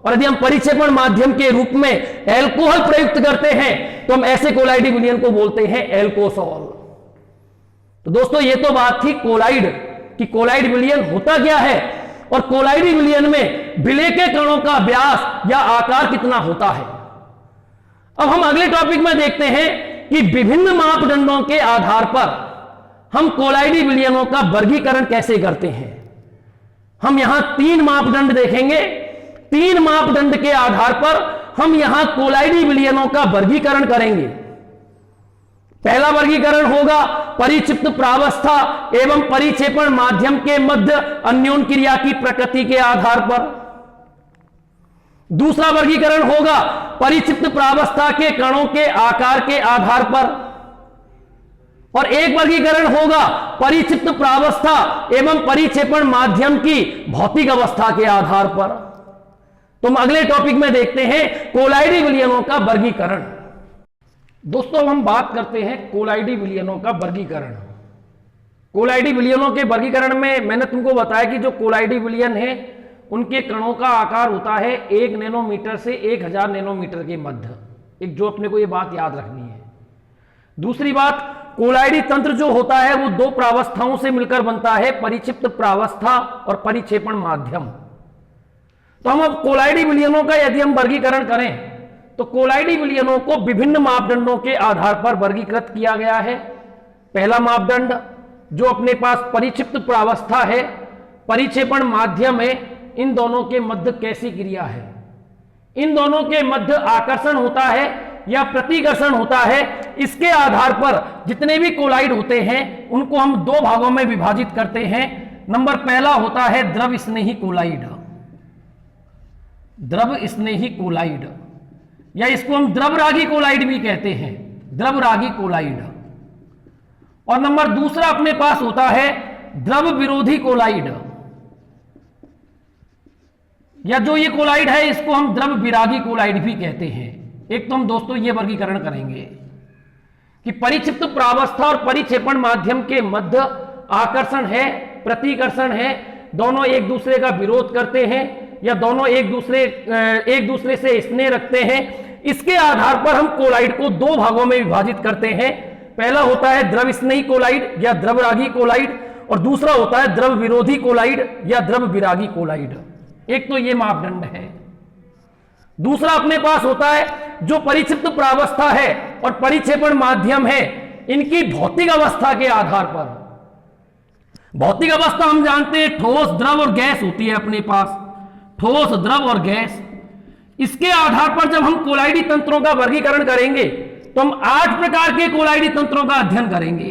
और यदि हम परिक्षेपण माध्यम के रूप में एल्कोहल प्रयुक्त करते हैं तो हम ऐसे कोलाइडी विलयन को बोलते हैं एल्कोसॉल। तो दोस्तों ये तो बात थी कोलाइड कि कोलाइड विलयन होता क्या है और कोलाइडी विलयन में विलय के कणों का व्यास या आकार कितना होता है। अब हम अगले टॉपिक में देखते हैं कि विभिन्न मापदंडों के आधार पर हम कोलाइडी विलयनों का वर्गीकरण कैसे करते हैं। हम यहां 3 मापदंड देखेंगे। 3 मापदंड के आधार पर हम यहां कोलाइडी विलयनों का वर्गीकरण करेंगे। पहला वर्गीकरण होगा परिक्षिप्त प्रावस्था एवं परिक्षेपण माध्यम के मध्य अन्योन क्रिया की प्रकृति के आधार पर। दूसरा वर्गीकरण होगा परिक्षिप्त प्रावस्था के कणों के आकार के आधार पर। और एक वर्गीकरण होगा परिक्षिप्त प्रावस्था एवं परिक्षेपण माध्यम की भौतिक अवस्था के आधार पर। तो हम अगले टॉपिक में देखते हैं कोलाइडी विलयनों का वर्गीकरण। दोस्तों हम बात करते हैं कोलाइडी विलयनों का वर्गीकरण। कोलाइडी विलयनों के वर्गीकरण में मैंने तुमको बताया कि जो कोलाइडी विलयन है उनके कणों का आकार होता है 1 नैनोमीटर से 1000 नैनोमीटर के मध्य। एक जो अपने को ये बात याद रखनी है। दूसरी बात, कोलाइडी तंत्र जो होता है वो दो प्रावस्थाओं से मिलकर बनता है, परिक्षिप्त प्रावस्था और परिक्षेपण माध्यम। तो हम अब कोलाइडी विलयनों का यदि हम वर्गीकरण करें तो कोलाइडी विलयनों को विभिन्न मापदंडों के आधार पर वर्गीकृत किया गया है। पहला मापदंड जो अपने पास परिक्षिप्त प्रावस्था है, परिक्षेपण माध्यम है, इन दोनों के मध्य कैसी क्रिया है, इन दोनों के मध्य आकर्षण होता है या प्रतिकर्षण होता है, इसके आधार पर जितने भी कोलाइड होते हैं उनको हम दो भागों में विभाजित करते हैं। नंबर पहला होता है द्रव स्नेही कोलाइड, द्रव स्नेही कोलाइड, या इसको हम द्रवरागी कोलाइड भी कहते हैं, द्रवरागी कोलाइड। और नंबर दूसरा अपने पास होता है द्रव विरोधी कोलाइड, या जो ये कोलाइड है इसको हम द्रव विरागी कोलाइड भी कहते हैं। एक तो हम दोस्तों ये वर्गीकरण करेंगे कि परिक्षिप्त प्रावस्था और परिक्षेपण माध्यम के मध्य आकर्षण है, प्रतिकर्षण है, दोनों एक दूसरे का विरोध करते हैं या दोनों एक दूसरे से स्नेह रखते हैं। इसके आधार पर हम कोलाइड को दो भागों में विभाजित करते हैं। पहला होता है द्रव स्नेही कोलाइड या द्रवरागी कोलाइड, और दूसरा होता है द्रव विरोधी कोलाइड या द्रव विरागी कोलाइड। एक तो ये मापदंड है। दूसरा अपने पास होता है जो परिक्षिप्त प्रावस्था है और परिक्षेपण माध्यम है, इनकी भौतिक अवस्था के आधार पर। भौतिक अवस्था हम जानते हैं ठोस, द्रव और गैस होती है अपने पास, ठोस, द्रव और गैस। इसके आधार पर जब हम कोलाइडी तंत्रों का वर्गीकरण करेंगे तो हम 8 प्रकार के कोलाइडी तंत्रों का अध्ययन करेंगे।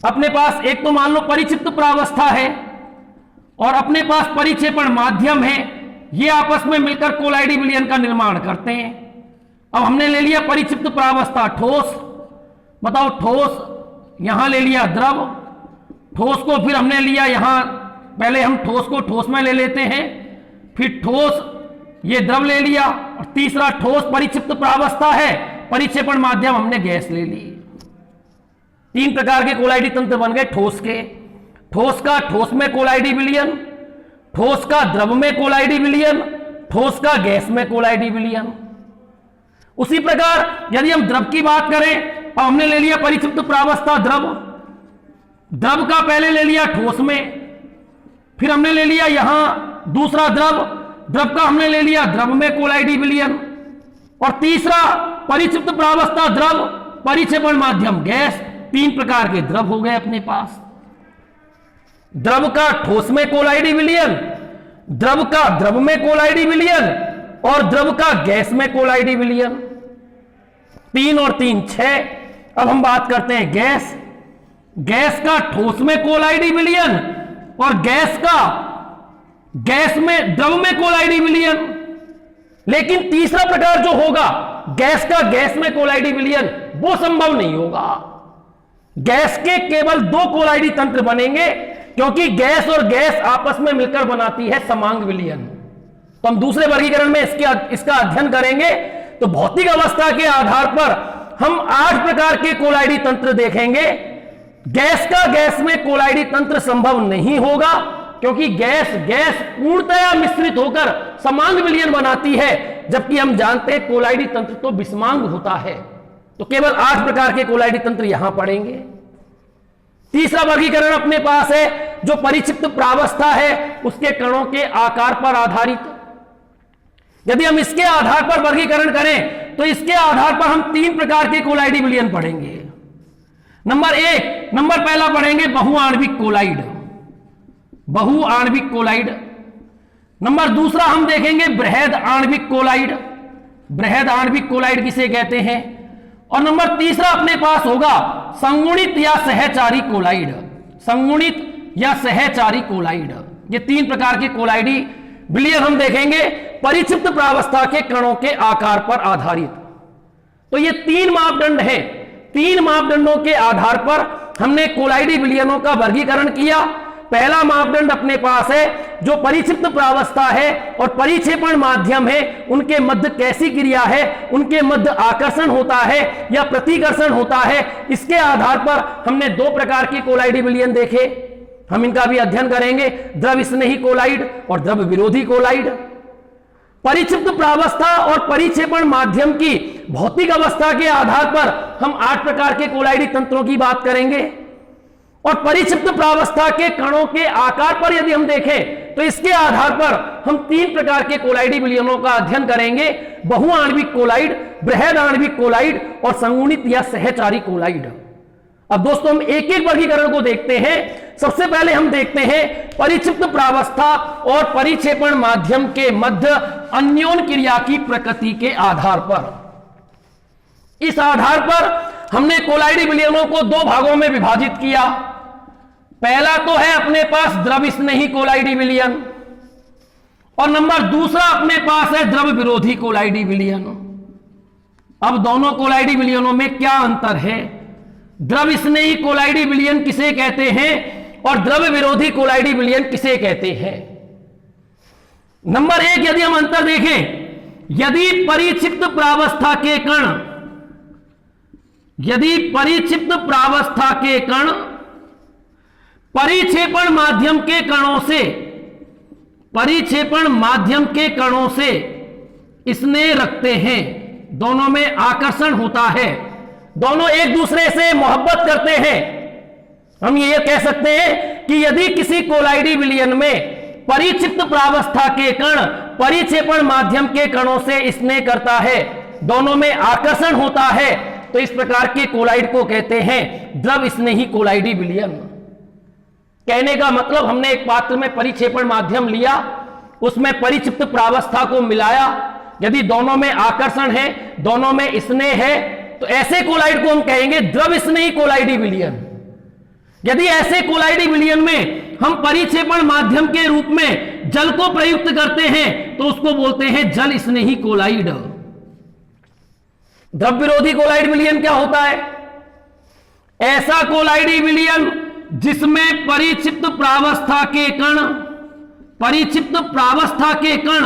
अपने पास एक तो मान लो परिक्षिप्त प्रावस्था है और अपने पास परिक्षेपण माध्यम है, ये आपस में मिलकर कोलाइडी विलयन का निर्माण करते हैं। अब हमने ले लिया परिक्षिप्त प्रावस्था ठोस, बताओ ठोस, यहां ले लिया द्रव, ठोस को फिर हमने लिया यहां, पहले हम ठोस को ठोस में ले लेते हैं, फिर ठोस ये द्रव ले लिया, और तीसरा ठोस परिक्षिप्त प्रावस्था है, परिक्षेपण माध्यम हमने गैस ले ली। 3 प्रकार के कोलाइडी तंत्र बन गए ठोस के। ठोस का ठोस में कोलाइडी विलयन, ठोस का द्रव में कोलाइडी विलयन, ठोस का गैस में कोलाइडी विलयन। उसी प्रकार यदि हम द्रव की बात करें, अब हमने ले लिया परिक्षिप्त प्रावस्था द्रव, द्रव का पहले ले लिया ठोस में, फिर हमने ले लिया यहां दूसरा द्रव, द्रव का हमने ले लिया द्रव में कोलाइडी विलयन, और तीसरा परिक्षिप्त प्रावस्था द्रव, परिक्षेपण माध्यम गैस। 3 प्रकार के द्रव हो गए अपने पास। द्रव का ठोस में कोलाइडी विलयन, द्रव का द्रव में कोलाइडी विलयन, और द्रव का गैस में कोलाइडी विलयन। 3 और 3 6। अब हम बात करते हैं गैस। गैस का ठोस में कोलाइडी विलयन और गैस में द्रव में कोलाइडी विलयन। लेकिन तीसरा प्रकार जो होगा गैस का गैस में कोलाइडी विलयन, वो संभव नहीं होगा। गैस के केवल 2 कोलाइडी तंत्र बनेंगे, क्योंकि गैस और गैस आपस में मिलकर बनाती है समांग विलयन। तो हम दूसरे वर्गीकरण में इसका अध्ययन करेंगे। तो भौतिक अवस्था के आधार पर हम 8 प्रकार के कोलाइडी तंत्र देखेंगे। गैस का गैस में कोलाइडी तंत्र संभव नहीं होगा, क्योंकि गैस पूर्णतया मिश्रित होकर समांग विलयन बनाती है, जबकि हम जानते हैं कोलाइडी तंत्र तो विषमांग होता है। तो केवल 8 प्रकार के कोलाइडी तंत्र यहां पड़ेंगे। तीसरा वर्गीकरण अपने पास है जो परिक्षिप्त प्रावस्था है, उसके कणों के आकार पर आधारित। यदि हम इसके आधार पर वर्गीकरण करें तो इसके आधार पर हम 3 प्रकार के कोलाइडी विलयन पढ़ेंगे। नंबर पहला पढ़ेंगे बहुआण्विक कोलाइड, बहुआण्विक कोलाइड। नंबर दूसरा हम देखेंगे बृहद आणविक कोलाइड, बृहद आणविक कोलाइड किसे कहते हैं। और नंबर तीसरा अपने पास होगा संगुणित या सहचारी कोलाइड, संगुणित या सहचारी कोलाइड। ये 3 प्रकार के कोलाइडी विलयन हम देखेंगे परिक्षिप्त प्रावस्था के कणों के आकार पर आधारित। तो ये 3 मापदंड है। 3 मापदंडों के आधार पर हमने कोलाइडी विलयनों का वर्गीकरण किया। पहला मापदंड अपने पास है जो परिक्षिप्त प्रावस्था है और परिक्षेपण माध्यम है, उनके मध्य कैसी क्रिया है, उनके मध्य आकर्षण होता है या प्रतिकर्षण होता है। इसके आधार पर हमने 2 प्रकार के कोलाइडी विलयन देखे। हम इनका भी अध्ययन करेंगे, द्रव स्नेही कोलाइड और द्रव विरोधी कोलाइड। परिक्षिप्त प्रावस्था और परिक्षेपण माध्यम की भौतिक अवस्था के आधार पर हम 8 प्रकार के कोलाइडी तंत्रों की बात करेंगे। और परिक्षिप्त प्रावस्था के कणों के आकार पर यदि हम देखें तो इसके आधार पर हम 3 प्रकार के कोलाइडी विलयनों का अध्ययन करेंगे, बहुआण्विक कोलाइड, बृहद आणविक कोलाइड और संगुणित या सहचारी कोलाइड। अब दोस्तों हम एक एक वर्गीकरण को देखते हैं। सबसे पहले हम देखते हैं परिक्षिप्त प्रावस्था और परिक्षेपण माध्यम के मध्य अन्योन क्रिया की प्रकृति के आधार पर। इस आधार पर हमने कोलाइडी विलयनों को 2 भागों में विभाजित किया। पहला तो है अपने पास द्रव स्नेही कोलाइडी विलयन और नंबर दूसरा अपने पास है द्रव विरोधी कोलाइडी विलयन। अब दोनों कोलाइडी विलयनों में क्या अंतर है? द्रव स्नेही कोलाइडी विलयन किसे कहते हैं और द्रव विरोधी कोलाइडी विलयन किसे कहते हैं? नंबर 1 यदि हम अंतर देखें, यदि परिक्षिप्त प्रावस्था के कण, यदि परिक्षिप्त प्रावस्था के कण परिक्षेपण माध्यम के कणों से, परिक्षेपण माध्यम के कणों से स्नेह रखते हैं, दोनों में आकर्षण होता है, दोनों एक दूसरे से मोहब्बत करते हैं, हम ये कह सकते हैं कि यदि किसी कोलाइडी विलयन में परिक्षिप्त प्रावस्था के कण परिक्षेपण माध्यम के कणों से स्नेह करता है, दोनों में आकर्षण होता है, तो इस प्रकार के कोलाइड को कहते हैं द्रव स्नेही कोलाइडी विलयन। कहने का मतलब हमने एक पात्र में परिक्षेपण माध्यम लिया, उसमें परिक्षिप्त प्रावस्था को मिलाया, यदि दोनों में आकर्षण है, दोनों में स्नेह है, तो ऐसे कोलाइड को हम कहेंगे द्रव स्नेही कोलाइडी विलयन। यदि ऐसे कोलाइडी विलयन में हम परिक्षेपण माध्यम के रूप में जल को प्रयुक्त करते हैं तो उसको बोलते हैं जल स्नेही कोलाइड। द्रव विरोधी कोलाइड विलयन क्या होता है? ऐसा कोलाइडी विलयन जिसमें परिक्षिप्त प्रावस्था के कण, परिक्षिप्त प्रावस्था के कण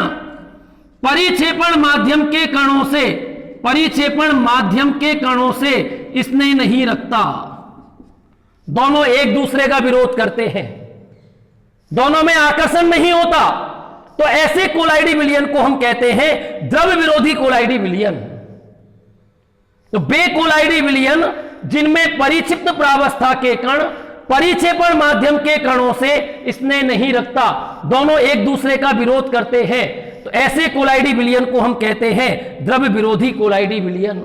परिक्षेपण माध्यम के कणों से, परिक्षेपण माध्यम के कणों से स्नेह नहीं रखता, दोनों एक दूसरे का विरोध करते हैं, दोनों में आकर्षण नहीं होता, तो ऐसे कोलाइडी विलयन को हम कहते हैं द्रव विरोधी कोलाइडी विलयन। तो वे कोलाइडी विलयन जिनमें परिक्षिप्त प्रावस्था के कण परिक्षेपण माध्यम के कणों से स्नेह नहीं रखता, दोनों एक दूसरे का विरोध करते हैं, तो ऐसे कोलाइडी विलयन को हम कहते हैं द्रव विरोधी कोलाइडी विलयन।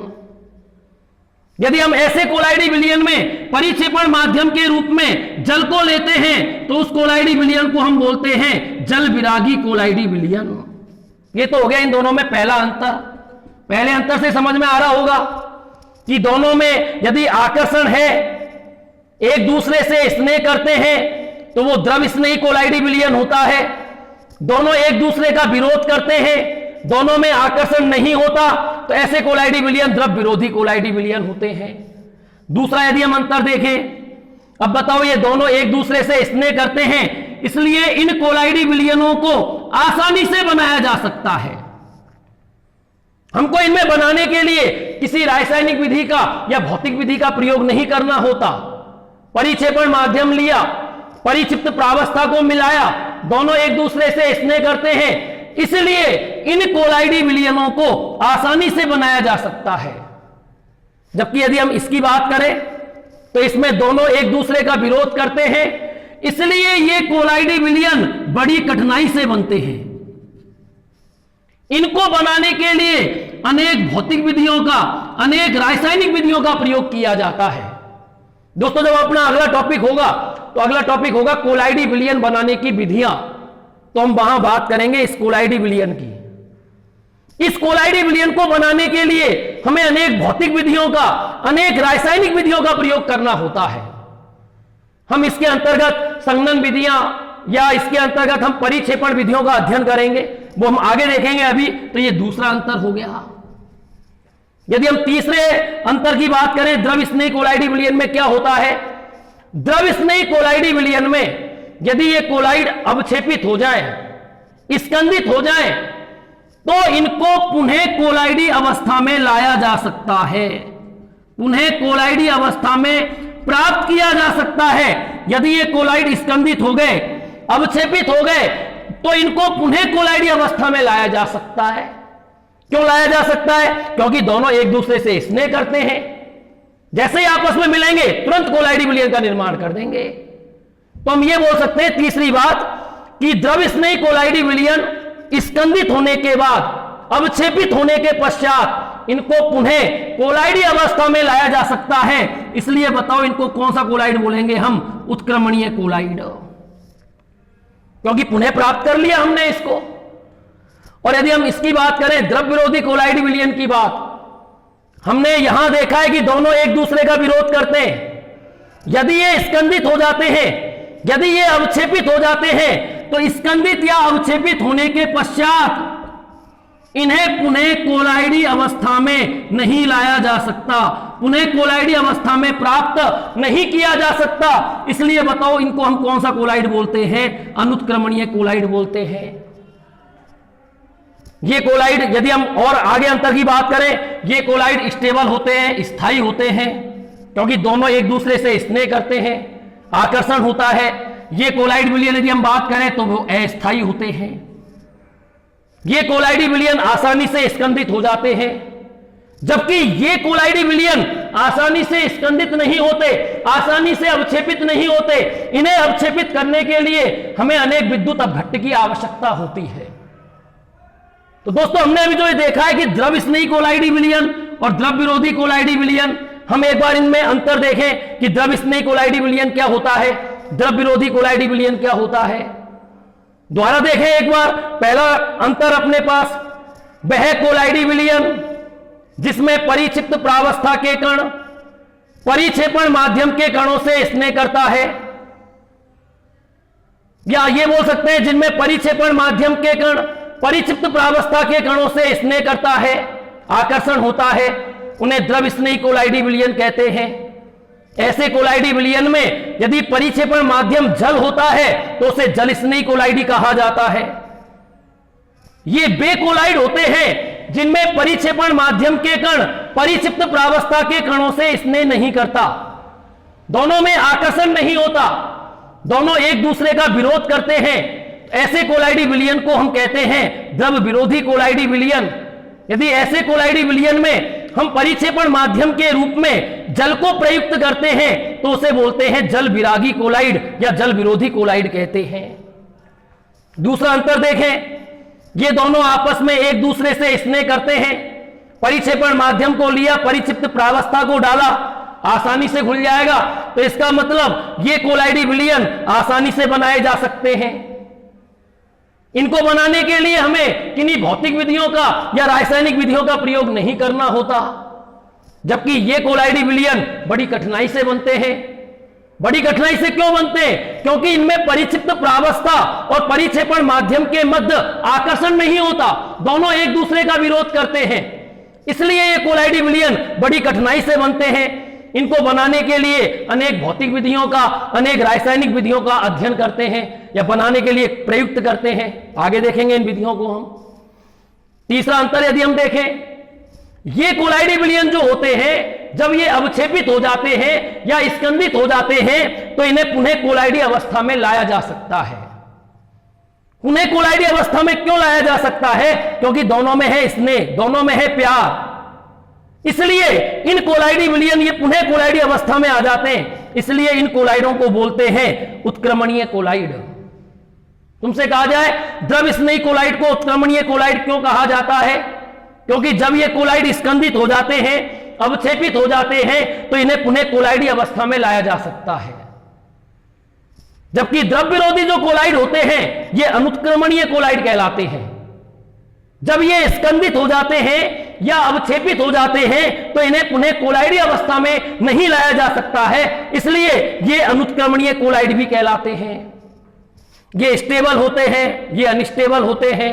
यदि हम ऐसे कोलाइडी विलयन में परिक्षेपण माध्यम के रूप में जल को लेते हैं तो उस कोलाइडी विलयन को हम बोलते हैं जल विरागी कोलाइडी विलयन। ये तो हो गया इन दोनों में पहला अंतर। पहले अंतर से समझ में आ रहा होगा कि दोनों में यदि आकर्षण है, एक दूसरे से स्नेह करते हैं, तो वो द्रव स्नेही कोलाइडी विलयन होता है। दोनों एक दूसरे का विरोध करते हैं, दोनों में आकर्षण नहीं होता, तो ऐसे कोलाइडी विलयन द्रव विरोधी कोलाइडी विलयन होते हैं। दूसरा यदि हम अंतर देखें, अब बताओ ये दोनों एक दूसरे से स्नेह करते हैं, इसलिए इन कोलाइडी विलयनों को आसानी से बनाया जा सकता है। हमको इनमें बनाने के लिए किसी रासायनिक विधि का या भौतिक विधि का प्रयोग नहीं करना होता। परिक्षेपण माध्यम लिया, परिक्षिप्त प्रावस्था को मिलाया, दोनों एक दूसरे से स्नेह करते हैं, इसलिए इन कोलाइडी विलयनों को आसानी से बनाया जा सकता है। जबकि यदि हम इसकी बात करें तो इसमें दोनों एक दूसरे का विरोध करते हैं, इसलिए ये कोलाइडी विलयन बड़ी कठिनाई से बनते हैं। इनको बनाने के लिए अनेक भौतिक विधियों का, अनेक रासायनिक विधियों का प्रयोग किया जाता है। दोस्तों जब अपना अगला टॉपिक होगा तो अगला टॉपिक होगा कोलाइडी विलयन बनाने की विधियां, तो हम वहां बात करेंगे इस कोलाइडी विलयन की। इस कोलाइडी विलयन को बनाने के लिए हमें अनेक भौतिक विधियों का, अनेक रासायनिक विधियों का प्रयोग करना होता है। हम इसके अंतर्गत संघनन विधियां या इसके अंतर्गत हम परिक्षेपण विधियों का अध्ययन करेंगे, वो हम आगे देखेंगे। अभी तो ये दूसरा अंतर हो गया। यदि हम तीसरे अंतर की बात करें, द्रव स्नेही कोलाइडी विलयन में क्या होता है? द्रव स्नेही कोलाइडी विलयन में यदि ये कोलाइड अवक्षेपित हो जाए, स्कंदित हो जाए, तो इनको पुनः कोलाइडी अवस्था में लाया जा सकता है। पुनः कोलाइडी अवस्था में प्राप्त किया जा सकता है। यदि ये कोलाइड स्कंदित हो गए, अवक्षेपित हो गए, तो इनको पुनः कोलाइडी अवस्था में लाया जा सकता है। क्यों लाया जा सकता है? क्योंकि दोनों एक दूसरे से स्नेह करते हैं। जैसे ही आपस में मिलेंगे तुरंत कोलाइडी विलयन का निर्माण कर देंगे। तो हम ये बोल सकते हैं तीसरी बात कि द्रव स्नेही कोलाइडी विलयन स्कंदित होने के बाद, अवक्षेपित होने के पश्चात इनको पुनः कोलाइडी अवस्था में लाया जा सकता है। इसलिए बताओ इनको कौन सा कोलाइड बोलेंगे हम? उत्क्रमणीय कोलाइड, क्योंकि पुनः प्राप्त कर लिया हमने इसको। और यदि हम इसकी बात करें, द्रव विरोधी कोलाइडी विलयन की बात, हमने यहां देखा है कि दोनों एक दूसरे का विरोध करते हैं। यदि ये स्कंदित हो जाते हैं, यदि ये अवक्षेपित हो जाते हैं, तो स्कंदित या अवक्षेपित होने के पश्चात इन्हें पुनः कोलाइडी अवस्था में नहीं लाया जा सकता, पुनः कोलाइडी अवस्था में प्राप्त नहीं किया जा सकता। इसलिए बताओ इनको हम कौन सा कोलाइड बोलते हैं? अनुत्क्रमणीय कोलाइड बोलते हैं। ये कोलाइड, यदि हम और आगे अंतर की बात करें, ये कोलाइड स्टेबल होते हैं, स्थायी होते हैं, क्योंकि दोनों एक दूसरे से स्नेह करते हैं, आकर्षण होता है। ये कोलाइड विलयन यदि हम बात करें तो वो अस्थायी होते हैं। ये कोलाइडी विलयन आसानी से स्कंदित हो जाते हैं, जबकि ये कोलाइडी विलयन आसानी से स्कंदित नहीं होते, आसानी से अवक्षेपित नहीं होते। इन्हें अवक्षेपित करने के लिए हमें अनेक विद्युत अपघट्ट की आवश्यकता होती है। तो दोस्तों हमने अभी जो ये देखा है कि द्रव स्नेही कोलाइडी विलयन और द्रव विरोधी कोलाइडी विलयन, हम एक बार इनमें अंतर देखें कि द्रव स्नेही कोलाइडी विलयन क्या होता है, द्रव विरोधी कोलाइडी विलयन क्या होता है। दोबारा देखें एक बार। पहला अंतर अपने पास, वह कोलाइडी विलयन जिसमें परिक्षिप्त प्रावस्था के कण परिक्षेपण माध्यम के कणों से स्नेह करता है, या ये बोल सकते हैं जिनमें परिक्षेपण माध्यम के कण परिक्षिप्त प्रावस्था के कणों से स्नेह करता है, आकर्षण होता है, उन्हें द्रव स्नेही कोलाइडी विलयन कहते हैं। ऐसे कोलाइडी विलयन में यदि परिक्षेपण माध्यम जल होता है तो उसे जल स्नेही कोलाइडी कहा जाता है। ये वे कोलाइड होते हैं जिनमें परिक्षेपण माध्यम के कण परिक्षिप्त प्रावस्था के कणों से स्नेह नहीं करता, दोनों में आकर्षण नहीं होता, दोनों एक दूसरे का विरोध करते हैं। ऐसे कोलाइडी विलयन को हम कहते हैं द्रव विरोधी कोलाइडी विलयन। यदि ऐसे कोलाइडी विलयन में हम परिक्षेपण माध्यम के रूप में जल को प्रयुक्त करते हैं तो उसे बोलते हैं जल विरागी कोलाइड या जल विरोधी कोलाइड कहते हैं। दूसरा अंतर देखें, ये दोनों आपस में एक दूसरे से स्नेह करते हैं। परिक्षेपण माध्यम को लिया, परिक्षिप्त प्रावस्था को डाला, आसानी से घुल जाएगा। तो इसका मतलब ये कोलाइडी विलयन आसानी से बनाए जा सकते हैं। इनको बनाने के लिए हमें किन्हीं भौतिक विधियों का या रासायनिक विधियों का प्रयोग नहीं करना होता, जबकि ये कोलाइडी विलयन बड़ी कठिनाई से बनते हैं। बड़ी कठिनाई से क्यों बनते हैं? क्योंकि इनमें परिक्षिप्त प्रावस्था और परिक्षेपण माध्यम के मध्य आकर्षण नहीं होता, दोनों एक दूसरे का विरोध करते हैं। इसलिए ये कोलाइडी विलयन बड़ी कठिनाई से बनते हैं। इनको बनाने के लिए अनेक भौतिक विधियों का, अनेक रासायनिक विधियों का अध्ययन करते हैं या बनाने के लिए प्रयुक्त करते हैं। आगे देखेंगे इन विधियों को हम। तीसरा अंतर यदि हम देखें, ये कोलाइडी विलयन जो होते हैं जब ये अवक्षेपित हो जाते हैं या स्कंदित हो जाते हैं तो इन्हें पुनः कोलाइडी अवस्था में लाया जा सकता है। पुनः कोलाइडी अवस्था में क्यों लाया जा सकता है? क्योंकि दोनों में है स्नेह, दोनों में है प्यार। इसलिए इन कोलाइडी विलयन ये पुनः कोलाइडी अवस्था में आ जाते हैं। इसलिए इन कोलाइडों को बोलते हैं उत्क्रमणीय कोलाइड। तुमसे कहा जाए द्रव स्नेही कोलाइड को उत्क्रमणीय कोलाइड क्यों कहा जाता है? क्योंकि जब ये कोलाइड स्कंदित हो जाते हैं, अवक्षेपित हो जाते हैं, तो इन्हें पुनः कोलाइडी अवस्था में लाया जा सकता है। जबकि द्रव विरोधी जो कोलाइड होते हैं ये अनुत्क्रमणीय कोलाइड कहलाते हैं। जब ये स्कंदित हो जाते हैं या अवक्षेपित हो जाते हैं तो इन्हें पुनः कोलाइडी अवस्था में नहीं लाया जा सकता है, इसलिए ये अनुत्क्रमणीय कोलाइड भी कहलाते हैं। ये स्टेबल होते हैं, ये अनस्टेबल होते हैं।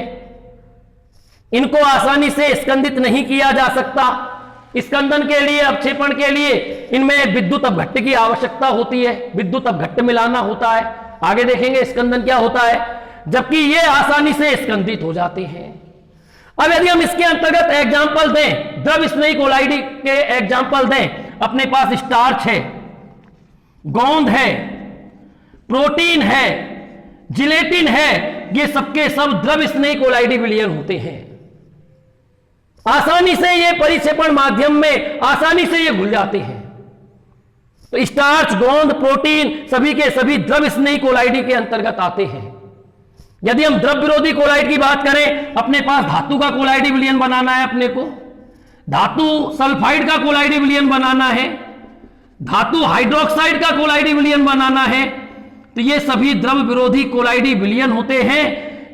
इनको आसानी से स्कंदित नहीं किया जा सकता। स्कंदन के लिए, अवक्षेपण के लिए इनमें विद्युत अपघट्ट की आवश्यकता होती है, विद्युत अपघट्ट मिलाना होता है। आगे देखेंगे स्कंदन क्या होता है, जबकि ये आसानी से स्कंदित हो जाते हैं। अब यदि हम इसके अंतर्गत एग्जाम्पल दें, द्रव स्नेही कोलाइडी के एग्जाम्पल दें, अपने पास स्टार्च है, गोंद है, प्रोटीन है, जिलेटिन है, ये सबके सब द्रव स्नेही कोलाइडी विलयन होते हैं। आसानी से ये परिक्षेपण माध्यम में आसानी से ये घुल जाते हैं। तो स्टार्च, गोंद, प्रोटीन सभी के सभी द्रव स्नेही कोलाइडी के अंतर्गत आते हैं। यदि हम द्रव विरोधी कोलाइड की बात करें, अपने पास धातु का कोलाइडी विलयन बनाना है, अपने को धातु सल्फाइड का कोलाइडी विलयन बनाना है, धातु हाइड्रोक्साइड का कोलाइडी विलयन बनाना है, तो ये सभी द्रव विरोधी कोलाइडी विलयन होते हैं।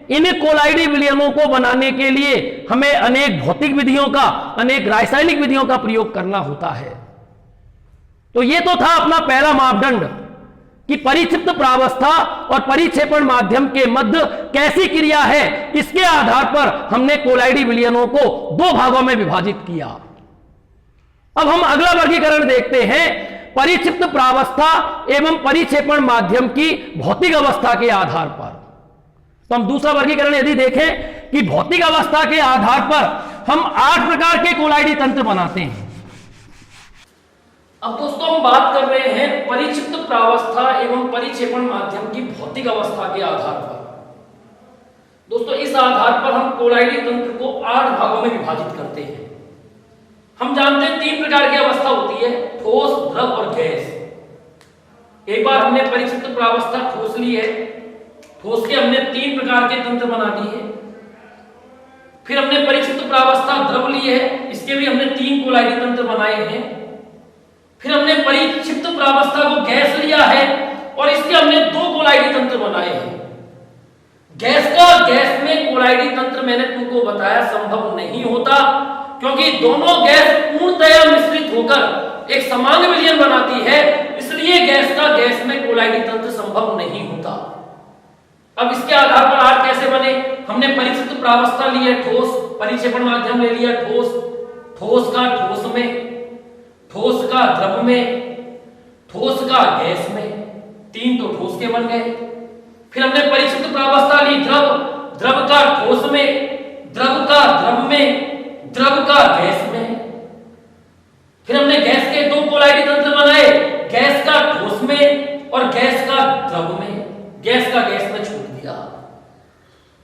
इन कोलाइडी विलयनों को बनाने के लिए हमें अनेक भौतिक विधियों का, अनेक रासायनिक विधियों का प्रयोग करना होता है। तो ये तो था अपना पहला मापदंड कि परिक्षिप्त प्रावस्था और परिक्षेपण माध्यम के मध्य कैसी क्रिया है। इसके आधार पर हमने कोलाइडी विलयनों को दो भागों में विभाजित किया। अब हम अगला वर्गीकरण देखते हैं, परिक्षिप्त प्रावस्था एवं परिक्षेपण माध्यम की भौतिक अवस्था के आधार पर। तो हम दूसरा वर्गीकरण यदि देखें कि भौतिक अवस्था के आधार पर हम 8 प्रकार के कोलाइडी तंत्र बनाते हैं। अब दोस्तों हम बात कर रहे हैं परिक्षिप्त प्रावस्था एवं परिक्षेपण माध्यम की भौतिक अवस्था के आधार पर। दोस्तों इस आधार पर हम कोलाइडी तंत्र को 8 भागों में विभाजित करते हैं। हम जानते हैं 3 प्रकार की अवस्था होती है, ठोस, द्रव और गैस। एक बार हमने परिक्षिप्त प्रावस्था ठोस ली है, ठोस के हमने 3 प्रकार के तंत्र बना दिए। फिर हमने परिक्षिप्त प्रावस्था द्रव ली है, इसके भी हमने 3 कोलाइडी तंत्र बनाए हैं। फिर हमने परिक्षिप्त प्रावस्था को गैस लिया है और इसके हमने 2 कोलाइडी तंत्र बनाए हैं। गैस का गैस में कोलाइडी तंत्र मैंने तुमको बताया संभव नहीं होता, क्योंकि दोनों गैस पूर्णतया मिश्रित होकर एक समांग विलयन बनाती है, इसलिए गैस का गैस में कोलाइडी तंत्र संभव नहीं होता। अब इसके आधार पर 8 कैसे बने? हमने परिक्षिप्त प्रावस्था ली है ठोस, परिक्षेपण माध्यम ले लिया ठोस, ठोस का ठोस में, ठोस का द्रव में, ठोस का गैस में, 3 तो ठोस के बन गए। फिर हमने परिक्षिप्त प्रावस्था ली द्रव, द्रव का ठोस में, द्रव का द्रव में, द्रव का गैस में। फिर हमने गैस के 2 कोलाइडी तंत्र बनाए, गैस का ठोस में और गैस का द्रव में, गैस का गैस में छोड़ दिया।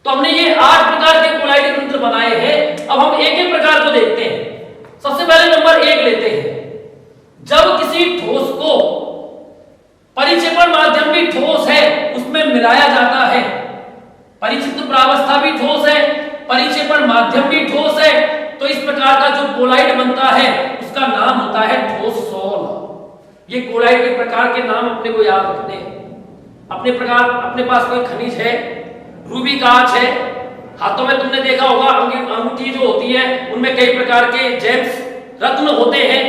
तो हमने ये 8 प्रकार के कोलाइडी तंत्र बनाए हैं। अब हम एक एक प्रकार को देखते हैं। सबसे पहले नंबर 1 लेते हैं। जब किसी ठोस को, परिक्षेपण माध्यम भी ठोस है, उसमें मिलाया जाता है, परिक्षिप्त प्रावस्था भी ठोस है, परिक्षेपण माध्यम भी ठोस है, तो इस प्रकार का जो कोलाइड बनता है उसका नाम होता है ठोस सोल। ये कोलाइड के प्रकार के नाम अपने को याद रखने हैं। अपने पास कोई खनिज है, रूबी कांच है, हाथों में तुमने देखा होगा अंगूठी जो होती है उनमें कई प्रकार के जेम्स, रत्न होते हैं,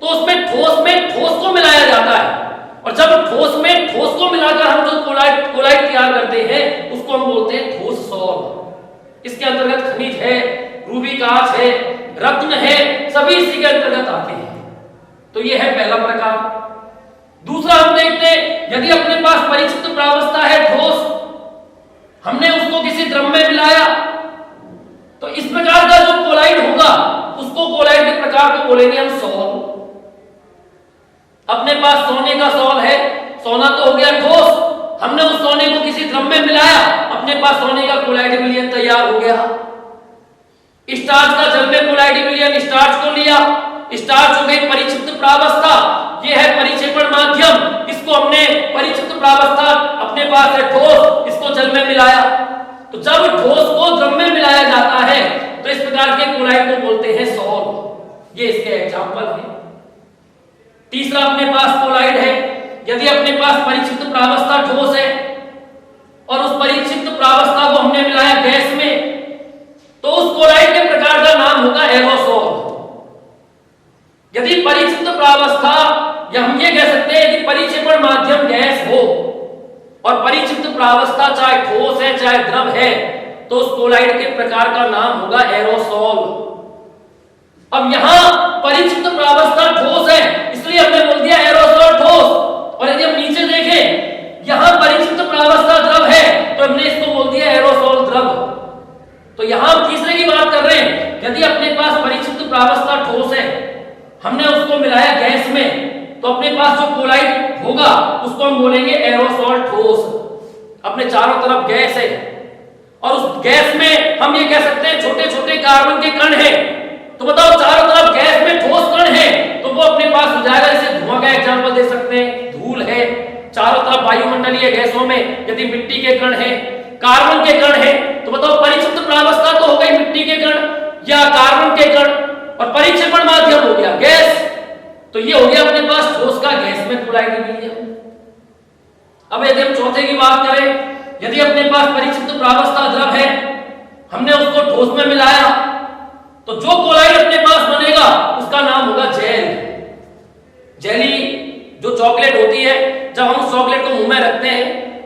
तो उसमें ठोस में ठोस को मिलाया जाता है। और जब ठोस में ठोस को मिलाकर हम जो कोलाइड तैयार करते हैं उसको हम बोलते हैं ठोस सोल। इसके अंतर्गत खनिज है, रूबी कांच है, रत्न है, सभी इसी के अंतर्गत आते हैं। तो यह है पहला प्रकार। दूसरा हम देखते हैं, यदि अपने पास परिक्षिप्त प्रावस्था है ठोस, हमने उसको किसी द्रव में मिलाया, तो इस प्रकार का जो कोलाइड होगा उसको कोलाइड के प्रकार को बोलेंगे हम सोल। अपने पास सोने का सोल है, सोना तो हो गया ठोस, हमने उस सोने को किसी द्रव में मिलाया, अपने पास सोने का कोलाइड विलयन तैयार हो गया। स्टार्च का जल में कोलाइड विलयन, स्टार्च को लिया, स्टार्च हो गई परिक्षिप्त प्रावस्था, ये है परिक्षेपण माध्यम, इसको हमने परिक्षिप्त प्रावस्था अपने पास है ठोस, इसको जल में मिलाया। तो जब ठोस को द्रव में मिलाया जाता है तो इस प्रकार के कोलाइड को बोलते हैं सोल। ये इसके एग्जांपल हैं। तीसरा अपने पास कोलाइड है, यदि अपने पास परिक्षिप्त प्रावस्था ठोस है और उस परिक्षिप्त प्रावस्था को हमने मिलाया गैस में, तो उस कोलाइड के प्रकार का नाम होगा एरोसोल। यदि परिक्षिप्त प्रावस्था, या हम ये कह सकते हैं कि परिक्षेपण माध्यम गैस हो और परिक्षिप्त प्रावस्था चाहे ठोस है चाहे द्रव है, तो उस कोलाइड के प्रकार का नाम होगा एरोसोल। अब यहां परिक्षिप्त प्रावस्था ठोस है इसलिए हमने बोल दिया एरोसोल ठोस, और यदि हम नीचे देखें यहां परिक्षिप्त प्रावस्था द्रव है तो हमने इसको बोल दिया एरोसोल द्रव। तो यहां हम तीसरे की बात कर रहे हैं, यदि अपने पास परिक्षिप्त प्रावस्था ठोस है, हमने उसको मिलाया गैस में, तो अपने पास जो कोलाइड होगा उसको हम बोलेंगे एरोसोल ठोस। अपने चारों तरफ गैस है और उस गैस में हम ये कह सकते हैं छोटे छोटे कार्बन के कण हैं। तो बताओ चारों तरफ गैस में ठोस कण है तो वो अपने पास हो जाएगा। जैसे धुआं का एग्जांपल दे सकते हैं, धूल है, चारों तरफ वायुमंडलीय गैसों में यदि मिट्टी के कण है, कार्बन के कण है, तो बताओ परिक्षिप्त प्रावस्था तो हो गई मिट्टी के कण या कार्बन के कण, और परिक्षेपण माध्यम हो गया गैस। तो ये हो गया अपने पास ठोस का गैस में कोलाइड मीडियम। अब यदि हम चौथे की बात करें, यदि अपने पास परिक्षिप्त प्रावस्था द्रव है, हमने उसको ठोस में मिलाया, तो जो कोलाइड अपने पास बनेगा उसका नाम होगा जेल। जेली जो चॉकलेट होती है, जब हम उस चॉकलेट को मुंह में रखते हैं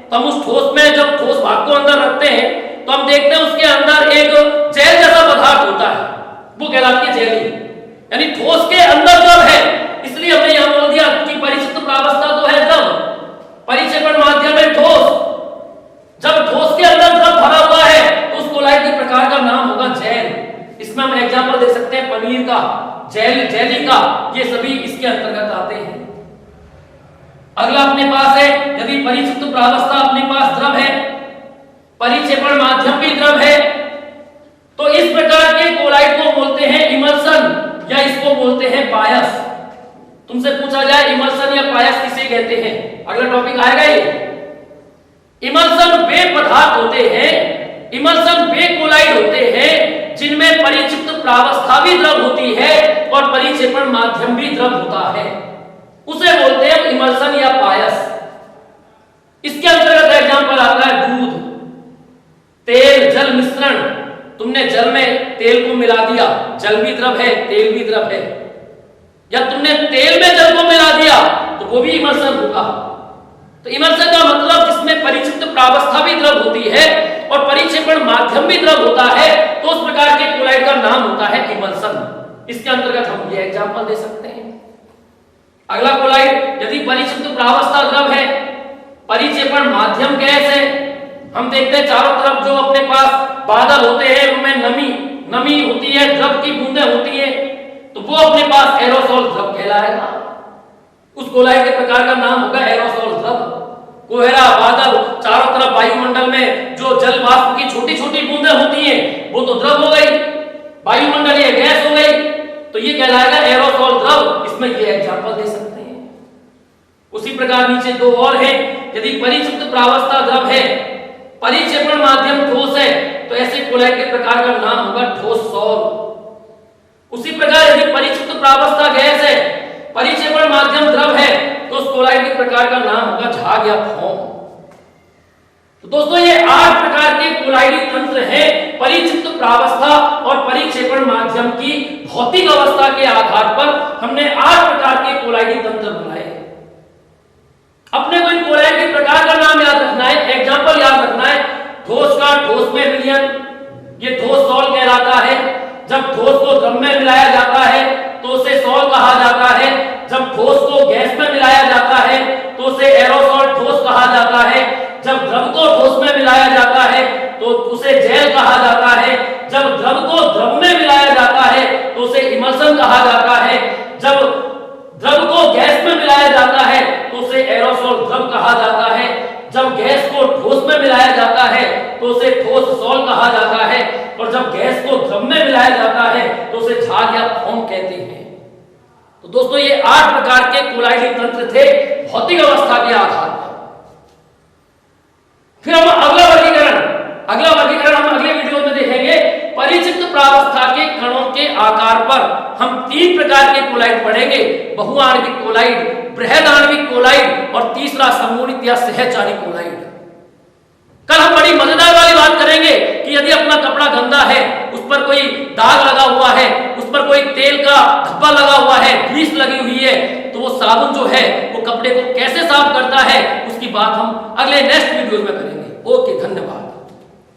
तो हम उस ठोस में जब ठोस भाग को अंदर रखते हैं तो हम देखते हैं उसके अंदर एक जेल जैसा पदार्थ होता है, वो कहलाती है जेली। यानी ठोस के अंदर द्रव है, इसलिए हमने यहां बोल दिया कि परिक्षिप्त प्रावस्था तो है द्रव, परिक्षेपण माध्यम है ठोस। जब ठोस के अंदर द्रव भरा हुआ है तो उस कोलाइड के प्रकार का नाम होगा जेल। इसमें हम एग्जांपल दे सकते हैं पनीर का, जेली का, ये सभी इसके अंतर्गत आते हैं। अगला अपने पास है, यदि परिक्षिप्त प्रावस्था अपने पास द्रव है, परिक्षेपण माध्यम भी द्रव है, तो इस प्रकार के कोलाइड को बोलते हैं इमल्सन या इसको बोलते हैं पायस। तुमसे पूछा जाए इमल्सन या पायस किसे कहते हैं, अगला टॉपिक आएगा ये। इमल्सन वे पदार्थ होते हैं, इमल्सन वे कोलाइड होते हैं जिनमें परिक्षिप्त प्रावस्था भी द्रव होती है और परिक्षेपण माध्यम भी द्रव होता है, उसे बोलते हैं इमल्सन या पायस। इसके अंतर्गत एग्जांपल आता है दूध, तेल, जल मिश्रण। तुमने जल में तेल को मिला दिया, जल भी द्रव है, तेल भी द्रव है, या तुमने तेल में जल को मिला दिया तो वो भी इमल्सन होगा। तो इमल्सन का मतलब जिसमें परिक्षिप्त प्रावस्था भी द्रव होती है और परिक्षेपण माध्यम भी द्रव होता है, तो उस प्रकार के कोलाइड का नाम होता है इमल्सन। इसके अंतर्गत हम ये एग्जांपल दे सकते हैं। अगला कोलाइड, यदि परिक्षिप्त प्रावस्था द्रव है, परिक्षेपण माध्यम गैस है, हम देखते हैं चारों तरफ जो अपने पास बादल होते हैं उनमें नमी होती है, द्रव की बूंदें होती है, तो वो अपने पास एरोसोल द्रव कहलाएगा। उस कोलाइड के प्रकार का नाम होगा एरोसोल द्रव। कोहरा, बादल, चारों तरफ वायुमंडल में जो जल वाष्प की छोटी छोटी बूंदें होती हैं वो तो द्रव हो गई, वायुमंडलीय गैस हो गई, तो ये कहलाएगा एरोसोल द्रव। इसमें ये एग्जांपल दे सकते हैं। उसी प्रकार नीचे दो और हैं, यदि परिक्षिप्त प्रावस्था द्रव है, परिक्षेपण माध्यम ठोस है, तो ऐसे कोलाइड के प्रकार का नाम होगा ठोस सॉल। उसी प्रकार यदि परिक्षिप्त प्रावस्था गैस है, परिक्षेपण माध्यम द्रव है, तो उस कोलाइड के प्रकार का नाम होगा झाग या फोम। तो दोस्तों ये 8 प्रकार के कोलाइडी तंत्र हैं। परिक्षिप्त प्रावस्था और परिक्षेपण माध्यम की भौतिक अवस्था के आधार पर हमने 8 प्रकार के कोलाइडी तंत्र बनाए। अपने को इन कोलाइड के प्रकार का नाम याद रखना है, एग्जांपल याद रखना है। ठोस का ठोस में विलयन, ये ठोस सॉल कहलाता है। जब ठोस को द्रव में मिलाया जाता है तो उसे सॉल कहा जाता है। जब ठोस को गैस में मिलाया जाता है तो उसे एरोसोल ठोस कहा जाता है। जब द्रव को ठोस में मिलाया जाता है तो उसे जेल कहा जाता है। जब द्रव को द्रव में मिलाया जाता है तो उसे इमल्सन कहा जाता है। जब द्रव को गैस में मिलाया जाता है तो उसे एरोसोल द्रव कहा जाता है। जब गैस को ठोस में मिलाया जाता है तो उसे ठोस सॉल कहा जाता है, और जब गैस को द्रव में मिलाया जाता है तो उसे झाग या फोम कहते हैं। तो दोस्तों ये 8 प्रकार के कोलाइडी तंत्र थे भौतिक अवस्था के आधार पर। फिर हम अगला वर्गीकरण हम अगले वीडियो में देखेंगे। परिक्षिप्त प्रावस्था के कणों के आकार पर हम 3 प्रकार के कोलाइड पढ़ेंगे, बहुआण्विक कोलाइड, बृहदाण्विक कोलाइड और तीसरा समूहित या सहचारी कोलाइड। कल हम बड़ी मजेदार वाली बात करेंगे कि यदि अपना कपड़ा गंदा है, उस पर कोई दाग लगा हुआ है, उस पर कोई तेल का धब्बा लगा हुआ है, ग्रीस लगी हुई है, तो वो साबुन जो है वो कपड़े को कैसे साफ करता है, उसकी बात हम अगले नेक्स्ट वीडियो में करेंगे। ओके, धन्यवाद।